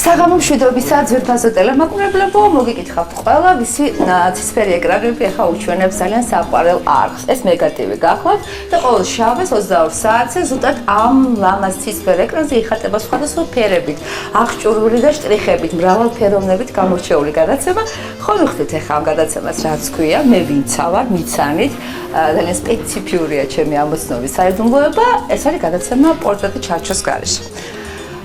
საღამო მშვიდობისა ძვირფასო ტელემოყურებლებო, მოგიკითხავთ ყველა, ვისი ცისფერი ეკრანები ახლა უჩვენებს ძალიან საყვარელ არხს. ეს მეგატივი გახლავთ და ყოველ შაბათს 22 საათზე ზუსტად ამ ლამაზ ცისფერ ეკრანზე იხატება სხვადასხვა ფერებით, აღჭურვილი და შტრიხებით, მრავალფეროვნებით გამორჩეული გადაცემა. ხომ ვიხდით ახლა ამ გადაცემას რაც ქვია, მე ვინცა ვარ, მიცანით, ძალიან სპეციფიურია ჩემი ამოცნობის საიდუმლოება, ეს არის გადაცემა პორტრეტი ჩარჩოს გარეშე.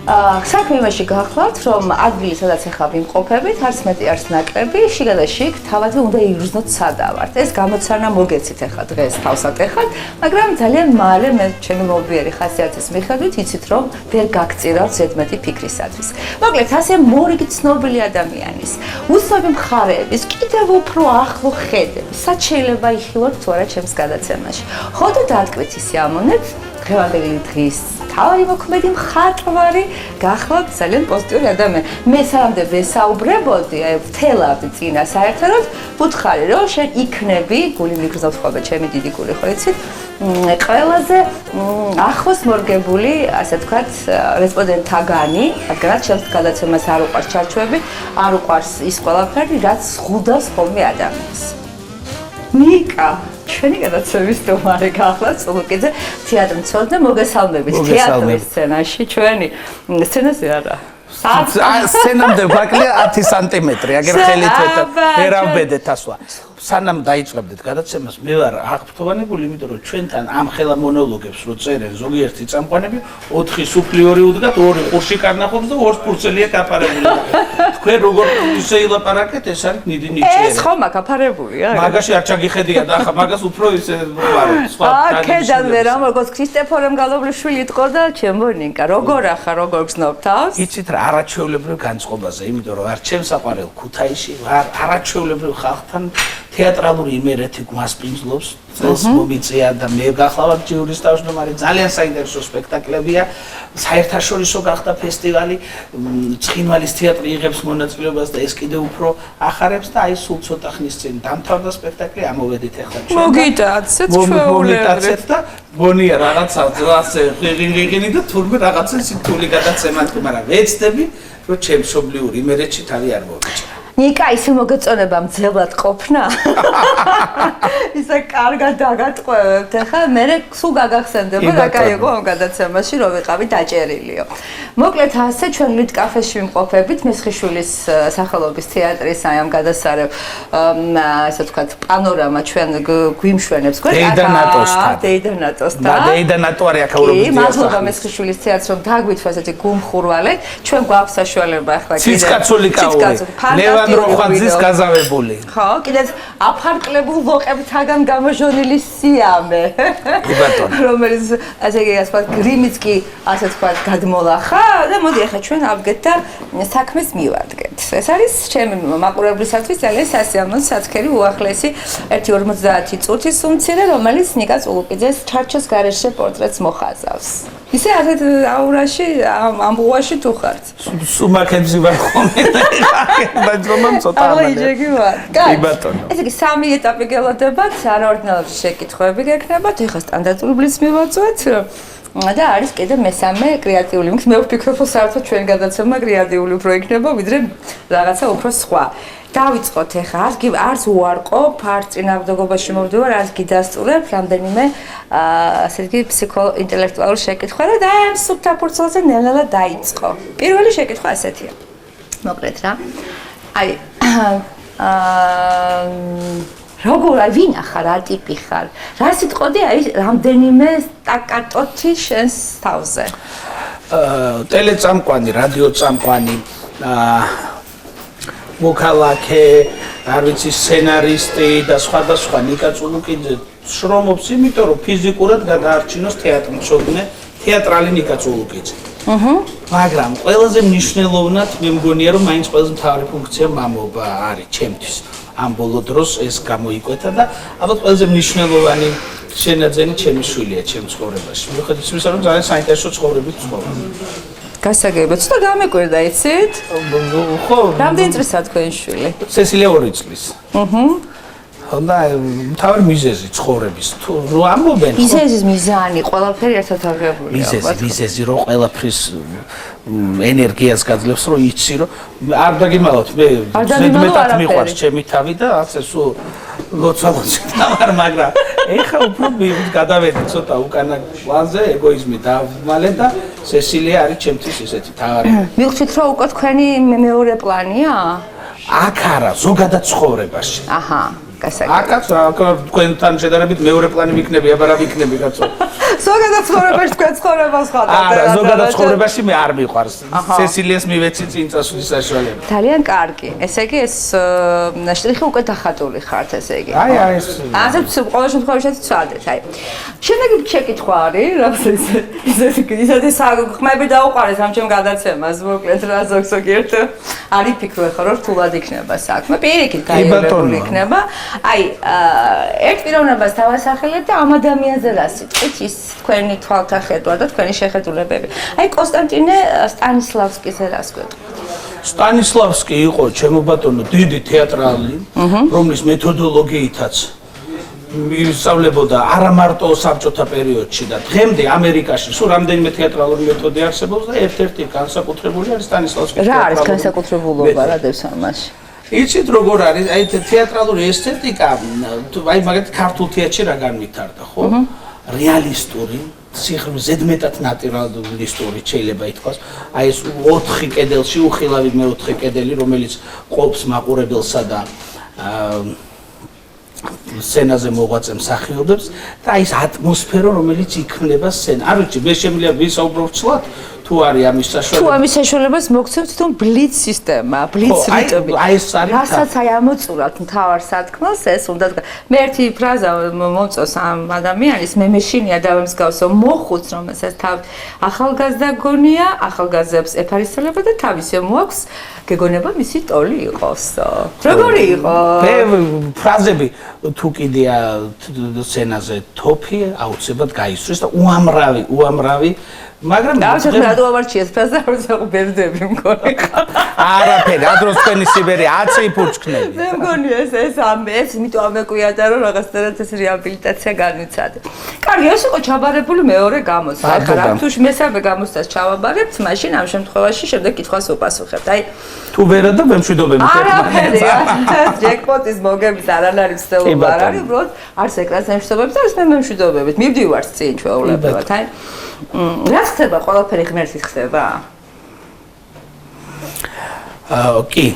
საქმე იმაში გახლავთ, რომ ადგილი, სადაც ახლა ვიმყოფებით, არც მეტი არც ნაკლები, შიგა და შიგ, თავადვე უნდა ირუზნოთ სადავართ. ეს გამოცანა მოგეცით ახლა დღეს თავსად ეხლად, მაგრამ ძალიან მალე მე ჩემი მობიერი ხასიათის მიხედვით იცით, რომ ვერ გაგწირავთ ზედმეტი ფიქრისათვის. მოკლედ, ასე მორიგი ცნობილი ადამიანის, უცნობი მხარეების, კიდევ უფრო ახლო ხედები, სად შეიძლება იხილოთ თუ არა ჩემს გადაცემაში. ხოდო დაადგეთ ისე ამონეთ, დღევანდელი დღის თავი მოქმედი მხატვარი გახლავთ ძალიან პოზიტიური ადამიანი. მე სანამდე ვესაუბრებოდი, ვთელავდი წინა საერთოდ, ვუთხარი რომ შენ იქნები, გული მიგრძნობს ხოლმე ჩემი დიდი გული ხო იცით, ყველაზე ახლოს მორგებული, ასე ვთქვათ, რესპონდენტთაგანი, რადგანაც ჩემს გადაცემას არ უყვარს ჩარჩოები, არ უყვარს ის ყველაფერი, რაც ზღუდავს ხოლმე ადამიანს. ნიკა ჩვენი გადაცემის სტუმარი გახლავთ სულუკიძე, თეატრმცოდნე, მოგესალმებით თეატრის სცენაში, ჩვენი სცენაზე არა. სცენამდე გვაკლია 10 სანტიმეტრი, აგერ ხელით ვერავბედეთ ასვა. სანამ დაიწყებდით გადაცემას, მე ვარ აღფრთოვანებული, იმიტომ რომ ჩვენთან ამ ხელა მონოლოგებს რო წერენ ზოგიერთი წამყვანები, 4 სუფლი 2 უდგათ, 2 ყურში კარნახობს და 2 ფურცელია გაფარებული. თქვენ როგორ ისე ილაპარაკეთ, ეს არის ნიდი ნიჭიერი. ეს ხომ აკაფარებულია? მაგაში არ ჩაგიხედია და ახლა მაგას უფრო ისე ვარ, სხვა აქედან ვერ ამ როგორც ქრისტეფორემ გალობლიშვილი იტყო და ჩემო ნიკა, როგორ ახლა როგორ გზნობ თავს? იცით რა, არაჩვეულებრივ განწყობაზე, იმიტომ რომ არ ჩემს საყვარელ ქუთაისში ვარ, არაჩვეულებრივ ხალხთან თეატრალური იმერეთი გვასპინძლობს, წელს მომიწია და მე გახლავთ ჯიურის თავმჯდომარე, ძალიან საინტერესო სპექტაკლებია, საერთაშორისო გახდა ფესტივალი, ცხინვალის თეატრი იღებს მონაწილეობას და ეს კიდევ უფრო ახარებს და აი სულ ცოტა ხნის წინ დამთავრდა სპექტაკლი, ამოვედით ახლა ჩვენ. მოგიტაცეთ ჩვეულებრივ და გონია რაღაცა ასე ღიღინი და თურმე რაღაცა სიტული გადაცემა, მაგრამ ვეცდები რომ ჩემს მშობლიურ იმერეთში თავი არ მოვიჭრა. ნიკა ისე მოგეწონება მძევლად ყოფნა. ისე კარგად დაგატყვევებთ. ახლა მე სულ გაგახსენდება რა კაიო ამ გადაცემაში რომ ვიყავი დაჭერილიო. მოკლედ ასე ჩვენ ლით კაფეში ვიმყოფებით მესხიშვილის სახელობის თეატრის აი ამ გადასარევ ასე ვთქვათ პანორამა ჩვენ გვიმშვენებს დეიდანატოსთან. დეიდანატოსთან. და დეიდანატო არის აქაურობის დიასახლი. მადლობა მესხიშვილის თეატრს რომ დაგვითხვა ესეთი გუმხურვალეთ. ჩვენ გვაქვს საშუალება ახლა კიდე. ციცკაცული კაური. როხვაძის გაზავებული. ხო, კიდეც აფარკლებულ ვოყებთაგან გამოჟონილი სიამე. ბატონო. რომელიც ასე ვთქვათ, გრიმიც კი ასე ვთქვათ, გადმოლახა და მოდი ახლა ჩვენ ავდგეთ და საქმეს მივადგეთ. ეს არის ჩემი მაყურებლისათვის ძალიან სასიამოვნო საცხერი უახლესი 1.50 წუთის უმცირე, რომელიც ნიკა წულუკიძეს ჩარჩოს გარეშე პორტრეტს მოხაზავს. ისე ასეთ აურაში, ამბუაში თუ ხართ? სუმაკებზე ვარ ხოლმე და ბაჯრომამ ცოტა ამალა. აიჯეგი ვარ. კი ბატონო. ესე იგი სამი ეტაპი გელოდებათ, არაორდინალური შეკითხვები გექნებათ, ეხლა სტანდარტული ბლიცს მივაწვეთ. და არის კიდე მესამე კრეატიული, მე ვფიქრობ, რომ საერთოდ ჩვენი გადაცემა კრეატიული უფრო იქნება, ვიდრე რაღაცა უფრო სხვა. დავიწყოთ ახლა, არც უარყოფ, არც წინააღმდეგობაში მოვდივარ, არც გიდასტურებ, რამდენიმე ასე იგი ფსიქო-ინტელექტუალური შეკითხვა და ამ სუფთა ფურცელზე ნელ-ნელა დაიწყო. პირველი შეკითხვა ასეთია. მოკლედ რა. აი როგორ ვინ ახარ, რა ტიპი ხარ? რა სიტყოდი აი რამდენიმე სტაკატოთი შენს თავზე? ტელეწამყვანი, რადიოწამყვანი, მოქალაქე, არ ვიცი, სცენარისტი და სხვა ნიკა წულუკიძე შრომობს, იმიტომ რომ ფიზიკურად გადაარჩინოს თეატრმცოდნე, თეატრალი ნიკა წულუკიძე. მაგრამ ყველაზე მნიშვნელოვნად მე მგონია რომ მაინც ყველაზე მთავარი ფუნქცია მამობა არის ჩემთვის. ამ ბოლო დროს ეს გამოიკვეთა და ალბათ ყველაზე მნიშვნელოვანი შენაძენი ჩემი შვილია ჩემ ცხოვრებაში. მიუხედავად იმისა, რომ ძალიან საინტერესო ცხოვრებით ცხოვრობ. გასაგებია, ცოტა გამეკვირდა, იცით? ხო. რამდენი წლისა თქვენი შვილი? სესილია 2 წლის. და მთავარი მიზეზი ცხოვრების თუ რო ამბობენ მიზეზის მიზანი ყველაფერი ერთად აღებულია მიზეზი რომ ყველაფრის ენერგიას გაძლევს, რომ იცი, რომ არ დაგიმალოთ, მე ზედმეტად მიყვარს ჩემი თავი და ასე სულ ლოცვა-ლოცვა დავარ, მაგრამ ეხლა უფრო გადავედი ცოტა უკანა პლანზე, ეგოიზმი დავმალე და სესილია არის ჩემთვის ესეთი თავარი. მივხვდით, რომ უკვე თქვენი მეორე პლანია? აქ არა, ზოგადად ცხოვრებაში. აჰა, გასაგებია. აქაც თქვენთან შედარებით მეორე პლანი ვიქნები, აბა რა ვიქნები, კაცო. ზოგადად ცხოვრებაში თქვენ ცხოვრებას ხართ. არა, ზოგადად ცხოვრებაში მე არ მიყვარს. სესილიას მივეცი წინ წასვლის საშუალება. ძალიან კარგი. ესე იგი ეს შტრიხი უკვე დახატული ხართ, ესე იგი. აი ეს. ასე ყოველ შემთხვევაში ცვალდეთ, აი. შემდეგი შეკითხვა არის, რაღაც ისეთი ხმები დაუყარეს ამ ჩემ გადაცემას, მოკლედ რა ზოგიერთ არის ფიქრო ხო რომ რთულად იქნება საქმე. პირიქით გაიარებული იქნება. აი, ერთ პიროვნებას დავასახელეთ და ამ ადამიანზე რა სიტყვით ის თქვენი თვალთახედვა და თქვენი შეხედულებები. აი, კონსტანტინე სტანისლავსკიზე რას გვეტყვით? სტანისლავსკი იყო ჩემო ბატონო დიდი თეატრალი, რომლის მეთოდოლოგიითაც მისწავლებოდა არა მარტო საბჭოთა პერიოდში და დღემდე ამერიკაში სულ რამდენიმე თეატრალური მეთოდი არსებობს და ერთ-ერთი განსაკუთრებული არის სტანისლავსკის რა არის განსაკუთრებულობა რადებს ამაში? იცით როგორ არის, აი თეატრალური ესთეტიკა, აი მაგალითად ქართულ თეატრში რა განვითარდა, ხო? რეალისტური, ზედმეტად ნატურალისტური შეიძლება ითქვას. აი ეს 4 კედელში უხილავი მე-4 კედელი, რომელიც ყოფს მაყურებელსა და სცენაზე მოღვაწე მსახიობებს და აი ეს ატმოსფერო, რომელიც იქმნება სცენა. არ ვიცი, მე შემიძლია ვისაუბრო ვცვლად თუ არის ამის საშუალება. თუ ამის საშუალებას მოგცემთ თვითონ ბლიც სისტემა, ბლიც რიტმი. აი ეს არის. რასაც აი ამოწურათ მთავარ სათქმელს, ეს უნდა მე ერთი ფრაზა მომწონს ამ ადამიანის, მე მეშინია დავემსგავსო მოხუც, რომელსაც თავ ახალგაზრდა გონია, ახალგაზრდებს ეფარისელება და თავისე მოაქვს გეგონება მისი ტოლი იყოს. როგორი იყო? მე ფრაზები თუ კიდეა სცენაზე თოფი აუცილებლად გაისვრის და უამრავი მაგრამ დავშეხე რატო ამარჩიეს ფრაზა რომ ბერდები მგონი არაფერი ადროს თქვენი სიბერი 10 ფურჩქნები მე მგონი ეს ამეს იმიტომ ამეკვიადა რომ რაღაცნაირად ეს რეაბილიტაცია განიცადე. კარგი, ეს იყო ჩაბარებული მეორე გამოცდა. ახლა თუ მესამე გამოცდას ჩავაბარებთ, მაშინ ამ შემთხვევაში შემდეგ კითხვას უპასუხებთ. აი თუ ვერა და ვემშვიდობებით არაფერი ჯეკპოტის მოგების არანაირი ცდელობა არ არის, უბრალოდ არც ეკრანს ემშვიდობებით, არც მე მემშვიდობებით. მივდივართ წინ ჩვეულებრივად, აი რა ხდება, ყველაფერი ღმერთით ხდება? კი.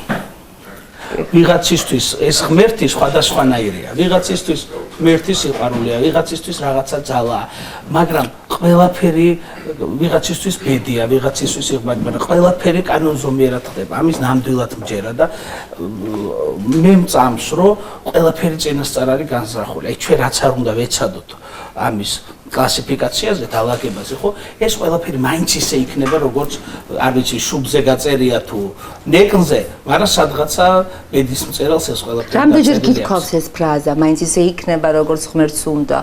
ვიღაცისთვის ეს ღმერთი სხვადასხვანაირია. ვიღაცისთვის ღმერთი სიყვარულია, ვიღაცისთვის რაღაცა ძალაა, მაგრამ ყველაფერი ვიღაცისთვის ბედია, ვიღაცისთვის იღბად, მაგრამ ყველაფერი კანონზომიერად ხდება. ამის ნამდვილად მჯერა და მე მწამს, რომ ყველაფერი წინასწარ არის განზრახული. აი ჩვენ რაც არ უნდა ვეცადოთ ამის კლასიფიკაციაზე, დალაგებაზე, ხო? ეს ყველაფერი მაინც ისე იქნება, როგორც არ ვიცი, შუბზე გაწერია თუ ნეკლზე, მაგრამ სადღაცა ბედის მწერალს ეს ყველაფერი გაწერილია. რამდენჯერ გითხოვს ეს ფრაზა, მაინც ისე იქნება, როგორც ღმერთს უნდა?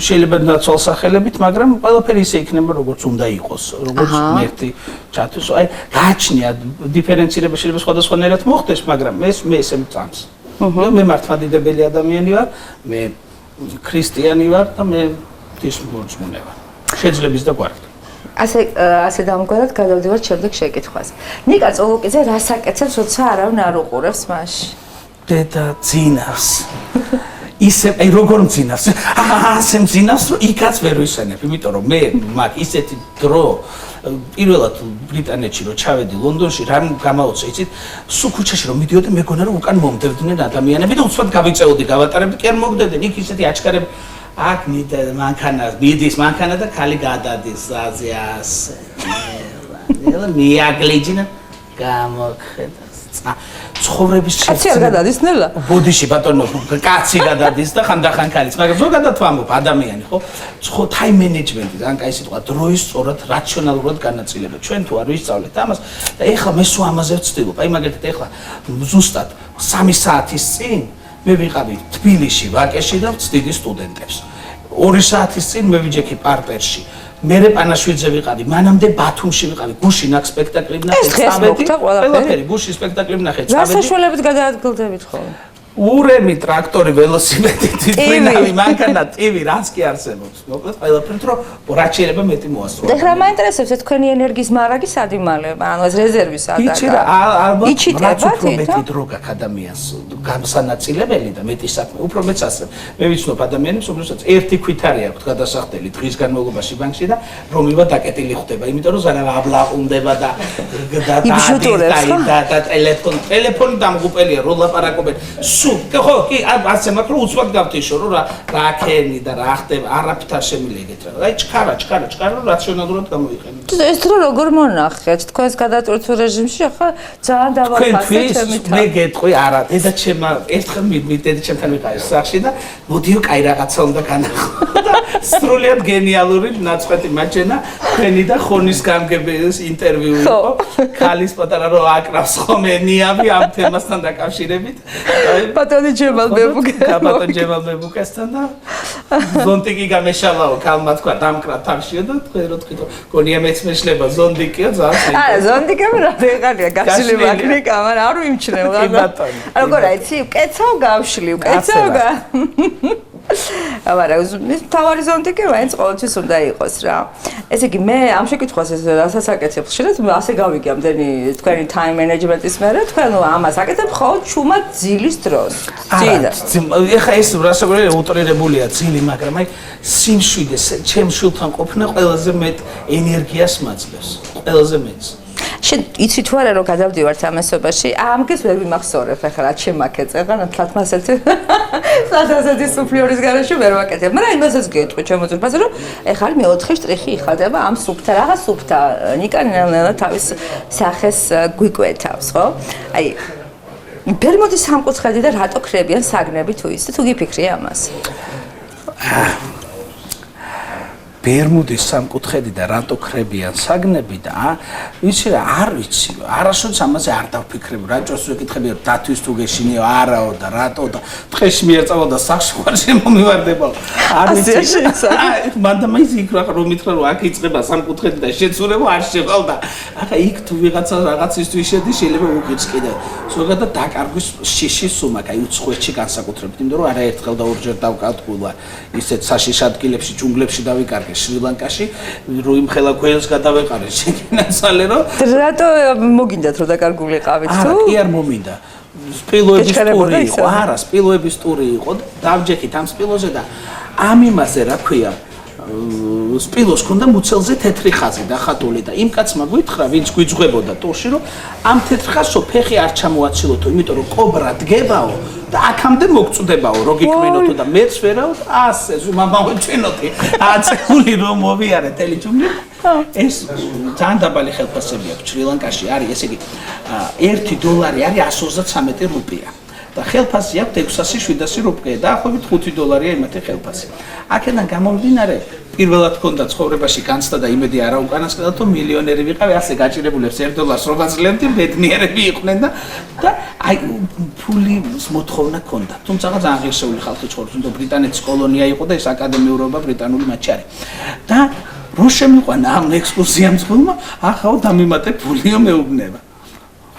შეიძლება ნაცვალსახელებით, მაგრამ ყველაფერი ისე იქნება, როგორც უნდა იყოს, როგორც ღმერთი ჩათვლის. აი, გააჩნია დიფერენცირება შეიძლება სხვადასხვანაირად მოხდეს, მაგრამ მე ესე მწამს. მე მართლმადიდებელი ადამიანი ვარ, მე ქრისტიანი ვარ და მე ღვთისმორწმუნე ვარ. შეძლების და გვარით. ასე დამგვარად გადავდივართ შემდეგ შეკითხვას. ნიკა წოლუკიძე რას აკეთებს, როცა არავინ არ უყურებს მასში? დედა ძინავს. ისე აი როგორ მძინავს? ასე მძინავს, რომ იქაც ვერ ვისვენებ, იმიტომ რომ მე მაგ ისეთი დრო პირველად ბრიტანეთში რომ ჩავედი ლონდონში, რამ გამაოცე, იცით? სულ ქუჩაში რომ მიდიოდი, მეგონა რომ უკან მომდებდნენ ადამიანები და უცბად გავიწეოდი, გავატარებდი, კი არ მოგდებდნენ, იქ ისეთი აჩქარები აქ მიდის მანქანა და ქალი გადადის აზიას. მიაგლიჯნა გამოხედა. ცხოვრების კაცი არ გადადის ნელა? ბოდიში ბატონო, კაცი გადადის და ხანდახან ქალიც, მაგრამ ზოგადად ვამბობ ადამიანი, ხო? ტაიმ მენეჯმენტი, ან კაი სიტყვა, დროის სწორად რაციონალურად განაწილება. ჩვენ თუ არ ვისწავლეთ ამას და ეხლა მე სულ ამაზე ვცდილობ. აი მაგალითად ეხლა ზუსტად 3 საათის წინ მე ვიყავი თბილისში, ვაკეში და ვწდიდი სტუდენტებს. 2 საათის წინ მე ვიჯექი პარტერში. მერე პანაშვიძე ვიყავი, მანამდე ბათუმში ვიყავი, გუში ნახ სპექტაკლი ვნახე, წავედი. ყველაფერი გუში სპექტაკლი ვნახე, წავედი. რა საშუალებით გადაადგილდებით ხოლმე? ურემი ტრაქტორი ველოსიპედი თვითმფრინავი მანქანა ტივი რაც კი არსებობს მოკლედ ყველაფერთ რომ რაც შეიძლება მეტი მოასწრო და ხა მაინტერესებს თქვენი ენერგიის მარაგი სად იმალება ანუ ეს რეზერვი სადაა იჩირა ალბათ იჩიტება მეტი დრო გაქვს ადამიანს გამსანაწილებელი და მეტი საქმე უფრო მეც ასე მე ვიცნობ ადამიანებს რომელსაც ერთი ქვითარი აქვს გადასახდელი დღის განმავლობაში ბანკში და რომივა დაკეტილი ხდება იმიტომ რომ ზარა აბლაყუნდება და ტელეფონი დამღუპელია რო ლაპარაკობენ ხო, კი, ასე მაგრამ უცბად გავთიშო, რომ რა ქენი და რა ხდება, არაფერთ არ შემიძლია ეგეთ რა. აი, ჩქარა, რაციონალურად გამოიყენოთ. ეს დრო როგორ მონახეთ? თქვენს გადატვირთულ რეჟიმში ახლა ძალიან დავაფასე ჩემთან. მე გეტყვი, არა, დედაჩემმა ერთხელ დედაჩემთან ვიყავი სახში და მოდიო, კაი რაღაცა უნდა განახო. და სრულიად გენიალური ნაცვლად მაჩენა, თქვენი და ხონის გამგებლის ინტერვიუ იყო. ქალის პატარა რო აკრავს ხოლმე ნიავი ამ თემასთან დაკავშირებით. ბატონი ჯემალ ბებუკასთან და ზონტიკი გამეშალაო ქალმა თქვა დამკრა თავშიო და თქვენ რო თქვით გონია მეც მეშლება ზონტიკიო ძალიან არა ზონტიკები რა დეღალია გაშლი მაგნიკა მაგრამ არ ვიმჩნევ როგორ აიცი კეცავ გავშლი მაგრამ თავარი ზონტიკი მაინც ყოველთვის უნდა იყოს რა ესე იგი მე ამ შეკითხვას რასაც აკეთებ ხშირად ასე გავიგე ამდენი თქვენი time management-ის მერე თქვენ ამას აკეთებ ხოლმე ჩუმად ძილის დროს ეხა ეს რასაკვირველია უტრირებულია ძილი მაგრამ აი სიმშვიდე ჩემ შულთან ყოფნა ყველაზე მეტ ენერგიას მაძლევს ყველაზე მეტს შენ იცი თუ არა რომ გადავდივართ ამ ასობაში ამგეს ვერ ვიმახსოვრებ ახლა რა შემაკეთე აღარ თლათმასეთი სათასეთი სუფლიორის garaში ვერ ვაკეთებ მაგრამ იმასაც გეტყვი ჩემო ძურფაზე რომ ახლა მეოთხე შტრიხი იხადება ამ სუფთა რაღა სუფთა ნიკა ნელა თავის სახეს გვიკვეთავს ხო აი ბერმუდის სამკუთხედი და რატო ქრებიან საგნები თუ ის თუ გიფიქრე ამას ბერმუდის სამკუთხედი და რატო ქრებიან საგნები და ვიცი რა არ ვიცი არასოდეს ამაზე არ დავფიქრებ რაჭოს ვეკითხები რომ დათვის თუ გეშინიო არაო და რატო და დღეში მიერწავა და სახში ვარ შემომივარდება არ ვიცი მანდა მაინც იქ რომ მითხრა რომ აქ იწყება სამკუთხედი და შეცურება არ შევალ და ახლა იქ თუ ვიღაცა რაღაცისთვის შედი შეიძლება უკიც კიდე ზოგადად დაკარგვის შიში სუმაკ აი უცხოეთში განსაკუთრებით იმიტომ რომ არაერთხელ და ორჯერ დავკავტყულა ისეთ საშიშ ადგილებში ჯუნგლებში დავიკარგე შრი-ლანკაში რო იმ ხელა ქვეელს გადავეყარე შეგინაცვალე რომ რატო მოგინდათ რომ დაკარგულიყავით თუ? კი არ მომინდა. სპილოების ტური იყო, არა, სპილოების ტური იყო. დავჯექით ამ სპილოზე და ამ იმაზე რა ქვია სპილოს ქონდა მუცელზე თეთრი ხაზი და ხატული და იმ კაცმა გვითხრა ვინც გვიძღვებოდა ტურში რომ ამ თეთრ ხაზსო ფეხი არ ჩამოაცილოთო იმიტომ რომ კობრა დგებაო და აქამდე მოგწდებაო რო გიქმენოთო და მეც ვერავ ასე ზუმამავეჩენოთი აცეული რომ მოვიარე თელი ჯუნგლი ეს ძალიან დაბალი ხელფასები აქვს შრი-ლანკაში არის ესე იგი $1 არის 133 რუპია და ხელფასი აქვს 600-700 რუპია და ახობით $5 იმათი ხელფასი. აქედან გამომდინარე პირველად ქონდა ცხოვრებაში განცდა და იმედი არა უკანასკნელად რომ მილიონერი ვიყავი ასე გაჭირებულებს $1 რო გაძლევდი ბედნიერები იყვნენ და აი ფულის მოთხოვნა ქონდა. თუმცა ძალიან ღირსეული ხალხი ცხოვრობს, თუმცა ბრიტანეთის კოლონია იყო და ეს აკადემიურობა ბრიტანული მათში არის. და რო შემიყვანა ამ ექსკურსიამ წყვილმა, ახაო დამიმატე ფულიო მეუბნება.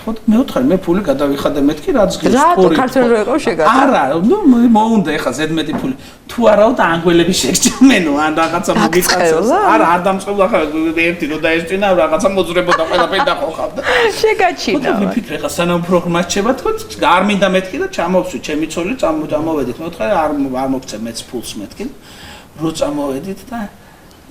ხო მეოთხე მე ფული გადავიხადე მეთქი რაც გის სპორი. რა ქართული იყო შეგადა? არა, ნუ მოუნდა ეხა ზედმეტი ფული. თუ არაო და ანგველები შეგჭამენო ან რაღაცა მოგიწაცოს. არა, არ დამწყებლა ხა ერთი რო დაესწინა რაღაცა მოძრებოდა ყველაფერი დაყოხავდა. შეგაჩინა. ხო ვიფიქრე ხა სანამ პროგრამა რჩება თქო არ მინდა მეთქი და ჩამოვსვი ჩემი ცოლი წამოვედით მეოთხე არ მოგცე მეც ფულს მეთქი. რო წამოვედით და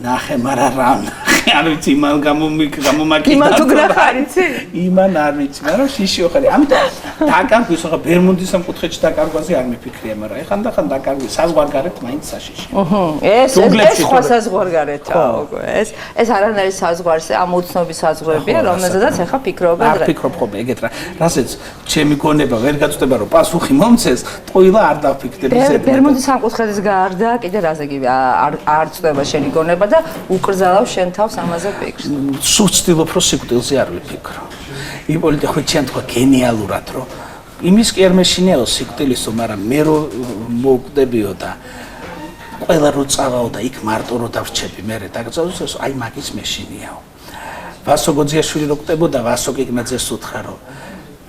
ნახე, მაგრამ რა ნახე, არ ვიცი, იმან გამომაკიდა. იმან თუ გნახარიცი? იმან არ ვიცი, მაგრამ შიშიო ხარ. ამიტომ დაკარგვის, ხა ბერმუდის სამკუთხედში დაკარგვაზე არ მიფიქრია, მაგრამ ეხან და ხან დაკარგვი საზღვარგარეთ მაინც საშიში. ეს სხვა საზღვარგარეთაა, უკვე. ეს არანაირი საზღვარზე, ამ უცნობი საზღვრებია, რომელზედაც ეხა ფიქრობენ. არ ფიქრობ ხოლმე ეგეთ რა. რასაც ჩემი გონება ვერ გაწდება, რომ პასუხი მომცეს, ტყუილა არ დავფიქრდები ზედ. ბერმუდის სამკუთხედის გარდა კიდე რაზე კი არ წდება შენი გონება და უკრძალავ შენ თავს ამაზე ფიქრს. სულ ვცდილობ რომ სიკვდილზე არ ვიფიქრო. იპოლიტე ხო ჩემ თქვა გენიალურად რომ იმის კი არ მეშინიაო სიკვდილისო, მაგრამ მე რო მოვკვდებიო და ყველა რო წავაო და იქ მარტო რო დავრჩები მე დაგწავოს აი მაგის მეშინიაო. ვასო გოძიაშვილი რო კვდებოდა ვასო კიგნაძეს უთხრა რომ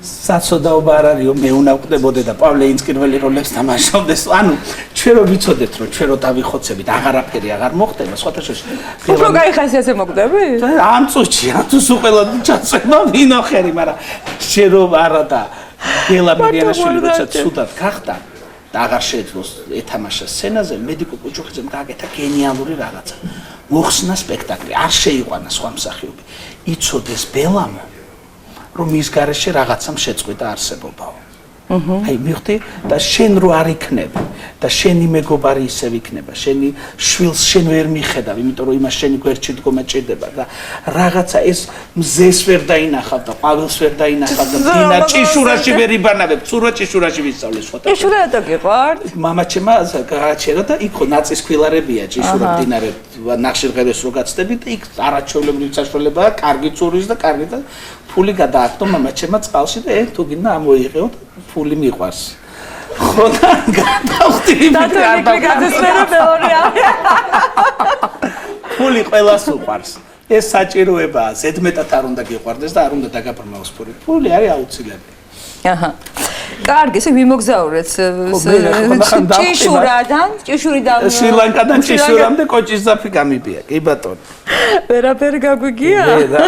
საცოდაობა არ არისო, მე უნდა ვკვდებოდე და პავლე ინსკირველი როლებს თამაშობდეს. ანუ ჩვენ რო ვიცოდეთ, რომ ჩვენ რო დავიხოცებით, აღარაფერი აღარ მოხდება, სხვათა შორის. უფრო გაიხასიათე მოკვდები? ამ წუთში, ამ თუ სუყელა ჩაწება ვინოხერი, მაგრამ შენ რო არა და გელა მირიანაშვილი როცა ცუდად გახდა და აღარ შეეძლოს ეთამაშა სცენაზე, მედიკო კუჩუხიძემ გააკეთა გენიალური რაღაცა. მოხსნა სპექტაკლი, არ შეიყვანა სხვა მსახიობი. იცოდეს ბელამო რომ მის გარეშე რაღაცამ შეწყვიტა არსებობაო. აი მივხვდი და შენ რო არ იქნებ და შენი მეგობარი ისევ იქნება, შენი შვილს შენ ვერ მიხედავ, იმიტომ რომ იმას შენი გვერდში დგომა ჭირდება და რაღაცა ეს მზეს ვერ დაინახავ და ყვავილს ვერ დაინახავ და დინა ჭიშურაში ვერ იბანავებ, ცურვა ჭიშურაში ვისწავლე სხვა. ჭიშურა და გიყვართ? მამაჩემა გააჩერა და იქ ხო ნაწის ქვილარებია ჭიშურა მდინარე ნახშირღელეს რო გაცდები და იქ არაჩვეულებრივი საშუალებაა, კარგი ცურის და კარგი და ფული გადაახტო მამაჩემა წყალში და თუ გინდა ამოიღეო და ფული მიყვარს. ხო და გადავხტი ფული ყველას უყვარს. ეს საჭიროებაა, ზედმეტად არ უნდა გიყვარდეს და არ უნდა დაგაბრმავოს ფული. ფული არის აუცილებელი. აჰა. კარგი, ესე ვიმოგზაურეთ ჭიშურიდან შრი-ლანკადან ჭიშურამდე კოჭის ზაფი გამიბია. კი ბატონო. ვერაფერი გაგვიგია? და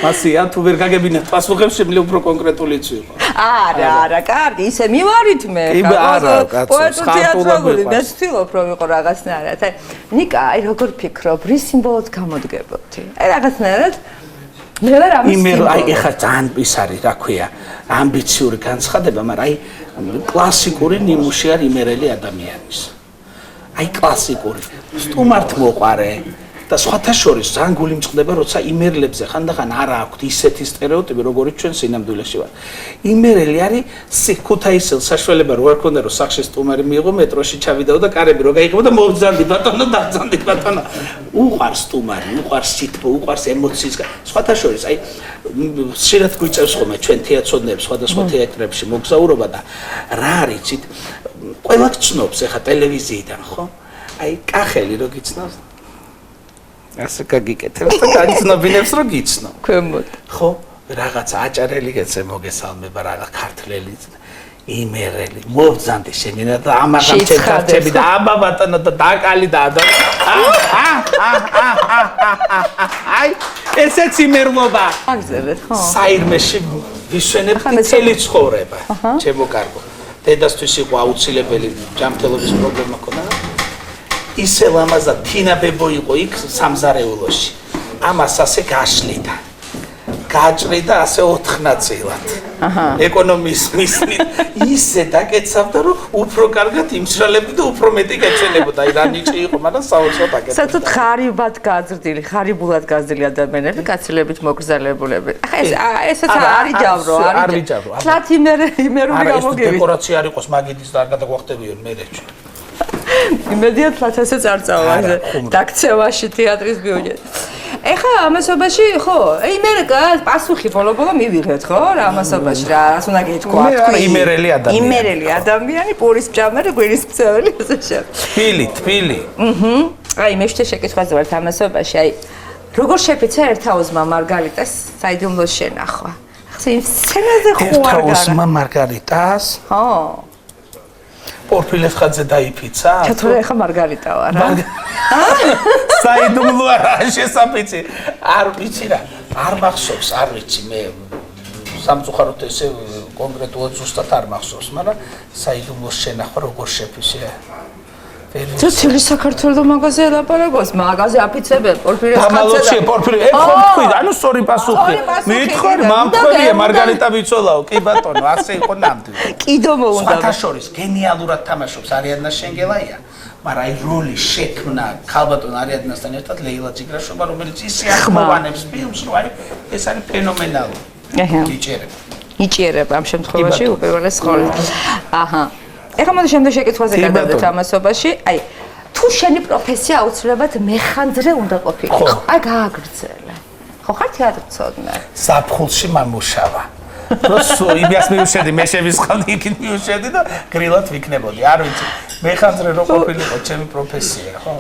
მასია თუ ვერ გაგებინეთ პასუხებს შემიძლია უფრო კონკრეტული იყო. არა, კარგი, ისე მივარით მე. პოეტი თეატრალური, მე ვცდილობ რომ ვიყო რაღაცნაირად. აი, ნიკა, აი როგორ ფიქრობ, რის სიმბოლოდ გამოდგებოდი? აი რაღაცნაირად მე ვარ ამის სიმბოლო. აი ეხლა ძალიან ის არის, რა ქვია, ამბიციური განცხადება, მაგრამ აი კლასიკური ნიმუში არის იმერელი ადამიანის. აი კლასიკური, სტუმართ მოყარე და სხვათა შორის ძალიან გული მწყდება, როცა იმერლებზე ხანდახან არ აქვთ ისეთი სტერეოტიპი, როგორიც ჩვენ სინამდვილეში ვარ. იმერელი არის ქუთაისელს საშუალება რო არ ქონდა, რომ სახში სტუმარი მიიღო, მეტროში ჩავიდაო და კარები რო გაიღო და მოვძანდი ბატონო, დაგძანდი ბატონო. უყვარს სტუმარი, უყვარს სითბო, უყვარს ემოციის. სხვათა შორის, აი შეიძლება გვიწევს ხოლმე ჩვენ თეატრონებს, სხვადასხვა თეატრებში მოგზაურობა და რა არის, იცით, ყველა გწნობს ეხა ტელევიზიიდან, ხო? აი კახელი რო გიწნობს ასე გაგიკეთებს და გაგიცნობინებს რომ გიცნო. ქვემოთ. ხო, რაღაცა აჭარელი გეცე მოგესალმება, რა ქართლელი, იმერელი, მოვძანდი შენინა და ამაღამ ჩეთარჩები და აბა ბატონო და დაკალი და აი, ესეც იმერლობა. აგზელეთ, ხო? საირმეში ვისვენებ მთელი ცხოვრება. ჩემო კარგო. დედასთვის იყო აუცილებელი ჯანმრთელობის პრობლემა ქონდა. ისე ლამაზად თინა ბებო იყო იქ სამზარეულოში. ამას ასე გაშლიდა. გაჭრიდა ასე 4 ნაწილად. ეკონომის მისნით ისე დაკეცავდა, რომ უფრო კარგად იმსრალებდი და უფრო მეტი გაჩვენებოდა. აი რა ნიჭი იყო, მაგრამ საოცრად აკეთებდა. საერთოდ ხარიბად გაზრდილი, ხარიბულად გაზრდილი ადამიანები, გაცილებით მოგზალებულები. ახლა ესეც არის ჯავრო, არის ჯავრო. თლათ იმერული გამოგივი. ეს დეკორაცია არ იყოს მაგიდის და არ გადაგვახტებიონ მერეჩი. იმედია თლათ ესეც არ წავა დაქცევაში თეატრის ბიუჯეტი. ეხლა ამასობაში ხო, იმერიკა პასუხი ბოლო-ბოლო მივიღეთ ხო? რა ამასობაში რა, რას უნდა გითქვა? იმერელი ადამიანი. იმერელი ადამიანი, პურის მჭამელი, ღვინის მცველი, ასე შე. თბილი. აი, მე შეთე შეკითხვაზე ვარ ამასობაში, აი, როგორ შეფიცა ერთაოზმა მარგარიტას საიდუმლოს შენახვა? ახლა იმ სცენაზე ხო არ გარა? ერთაოზმა მარგარიტას? ხო. პორფილესხაძე დაიფიცა? ჩათვალე ახლა მარგარიტა ვარ, რა. საიდუმლო არა შესაფიცი. არ ვიცი რა, არ მახსოვს, არ ვიცი მე სამწუხაროდ ესე კონკრეტულად ზუსტად არ მახსოვს, მაგრამ საიდუმლოს შენახვა როგორ შეფიცია? ცოტილი საქართველოს მაღაზია ლაპარაკობს, მაღაზია აფიცებენ პორფირესხაძე. დამალოჩი პორფირე, ხო თქვი, ანუ სწორი პასუხი. მითხარი, მამთხოვია მარგარიტა ვიცოლაო, კი ბატონო, ასე იყო ნამდვილად. კიდო მოუნდა. სხვათა შორის გენიალურად თამაშობს არიადნა შენგელაია, მაგრამ აი როლი შექმნა ქალბატონ არიადნასთან ერთად ლეილა ჯიგრაშობა, რომელიც ისე ახმოვანებს ფილმს, რომ არის ეს არის ფენომენალური. იჭერება ამ შემთხვევაში უპირველეს ყოვლისა. აჰა. ეხლა მოდი შემდეგ შეკითხვაზე გადავიდეთ ამასობაში. აი, თუ შენი პროფესია აუცილებლად მეხანძრე უნდა ყოფილიყო, აი გააგრძელე. ხო ხარ თეატრცოდნე? საფხულში მამუშავა. როსო იმას მივშედი, მე შევისხავდი, იქით მივშედი და გრილად ვიქნებოდი. არ ვიცი, მეხანძრე რო ყოფილიყო ჩემი პროფესია, ხო?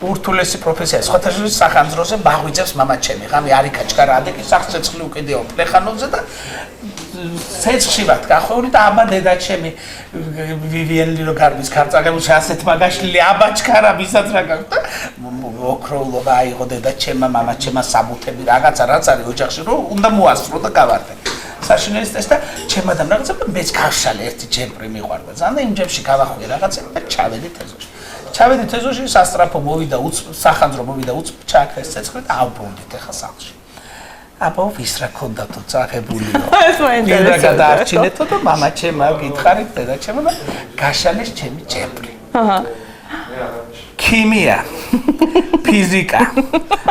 ურთულესი პროფესია. სხვათა შორის სახანძროზე მაღვიძებს მამაჩემი. ღამე არიქა ჩქარა ადეკი სახცეცხლი უკიდეო პლეხანოვზე და ცეცხლში ვართ გახვეული და აბა დედაჩემი ვივიენ ლილოგარბის ქარწაღებულში ასეთ მაგაშლილი აბა ჩქარა ვისაც რა გაქვს და ოქროულობა აიღო დედაჩემმა მამაჩემმა საბუთები რაღაცა რაც არის ოჯახში რომ უნდა მოასწრო და გავარდე. საშინელის და ჩემადამ რაღაცა მეც გავშალე ერთი ჯემპრი მიყვარდა. ზანდა იმ ჯემში გავახვიე რაღაცა და ჩავედით ეზოში. ჩავედით ეზოში სასტრაფო მოვიდა სახანძრო მოვიდა ჩააქრეს ცეცხლი და ავბრუნდით ახლა სახლში. აბა ვის რა ქონდათო წაღებულიო. ეს მაინტერესებდა. და გადაარჩინეთო და მამაჩემმა გითხარით დედაჩემმა და გაშალეს ჩემი ჯემპრი. აჰა. ქიმია, ფიზიკა,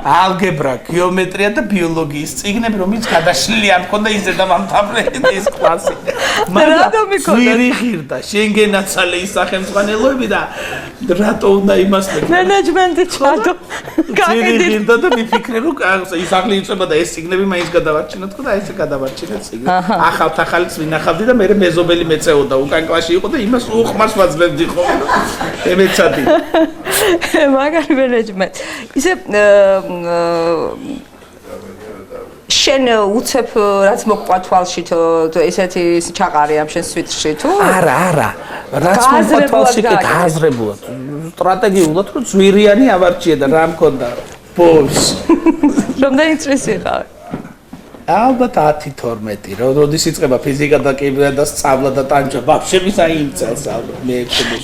ალგებრა, გეომეტრია და ბიოლოგიის წიგნები რომელიც გადაშლილი არ მქონდა ისე და მამთავრე ეს კლასი. რატომ მიქონდა? ძვირი ღირდა, შენგენაცალე ის სახელმძღვანელოები და რატო უნდა იმასწრე? მენეჯმენტი ჩადო. ძვირი ღირდა და მიფიქრე რომ ის ახლი იწება და ეს წიგნები მაინც გადავარჩინოთ და ესე გადავარჩინეთ წიგნი. ახალს ვინახავდი და მე მეზობელი მეწეოდა უკან კლასში იყო და იმას უხმარს ვაძლევდი ხოლმე. ემეცადი. მაგარი მენეჯმენტი. ისე შენ უცებ რაც მოყვა თვალში თუ ესეთი ჩაყარი ამ შენ სვიტრში თუ არა რაც მოყვა თვალში კი გააზრებულად სტრატეგიულად რომ ძვირიანი ავარჩიე და რა მქონდა ბოლს რამდენი წლის იყავ ალბათ 10-12 როდის იწყება ფიზიკა და კიბერნეტიკა და სწავლა და ტანჯვა ვაფშე მისა იმ წელს ალბათ მე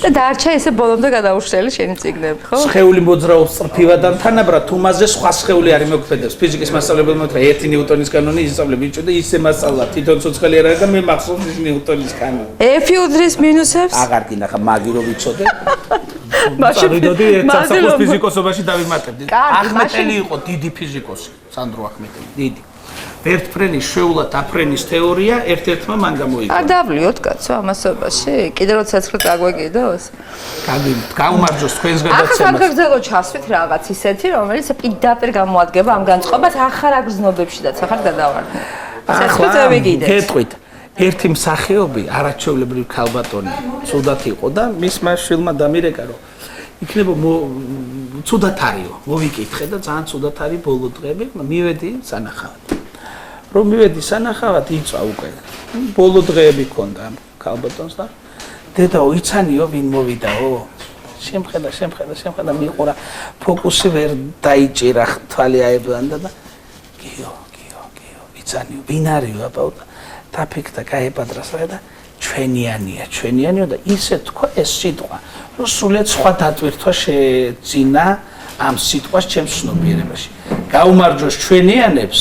და დარჩა ესე ბოლომდე გადაუშლელი შენი წიგნები ხო სხეული მოძრაობს წრფივად ან თანაბრად თუ მასზე სხვა სხეული არის მოგფედებს ფიზიკის მასწავლებელმა თქვა 1 ნიუტონის კანონი ისწავლე ბიჭო და ისე მასწავლა თვითონ ცოცხალი არ არის და მე მახსოვს ის ნიუტონის კანონი F უდრის მინუსებს აღარ გინახა მაგი რო ვიცოდე მაშინ ერთ ფიზიკოსობაში დავიმატებდი ახმეტელი იყო დიდი ფიზიკოსი სანდრო ახმეტელი დიდი ერთფრენის შეულად აფრენის თეორია ერთ-ერთმა მან გამოიგო. არ დავლიოთ კაცო ამასობაში. კიდე რო ცეცხლი წაგვეკიდოს? გაუმარჯოს თქვენს გადაცემას. ახლა საგრძელო ჩასვით რაღაც ისეთი, რომელიც პირდაპირ გამოადგება ამ განწყობას ახალ აგზნობებშიდაც ახალ გადავარდნით. ცეცხლი წავიგიდეთ. გეტყვით. ერთი მსახიობი არაჩვეულებრივი ქალბატონი ცუდად იყო და მისმა შვილმა დამირეკა რომ იქნება ცუდად არისო. მოვიკითხე და ძალიან ცუდად არის ბოლო დღეები, მივედი სანახავად. რომ მივედი სანახავად იწვა უკვე. ბოლო დღეები ქონდა ამ ქალბატონს და დედაო იცანიო ვინ მოვიდაო? შემხედა მიყურა ფოკუსი ვერ დაიჭირა თვალი აებრანდა და გიო იცანიო ვინ არისო აბა დაფიქრდა გაებადრასა და ჩვენიანიო და ისე თქვა ეს სიტყვა რომ სულეთ სხვა დატვირთვა შეძინა ამ სიტყვას ჩემს ცნობიერებაში. გაუმარჯოს ჩვენიანებს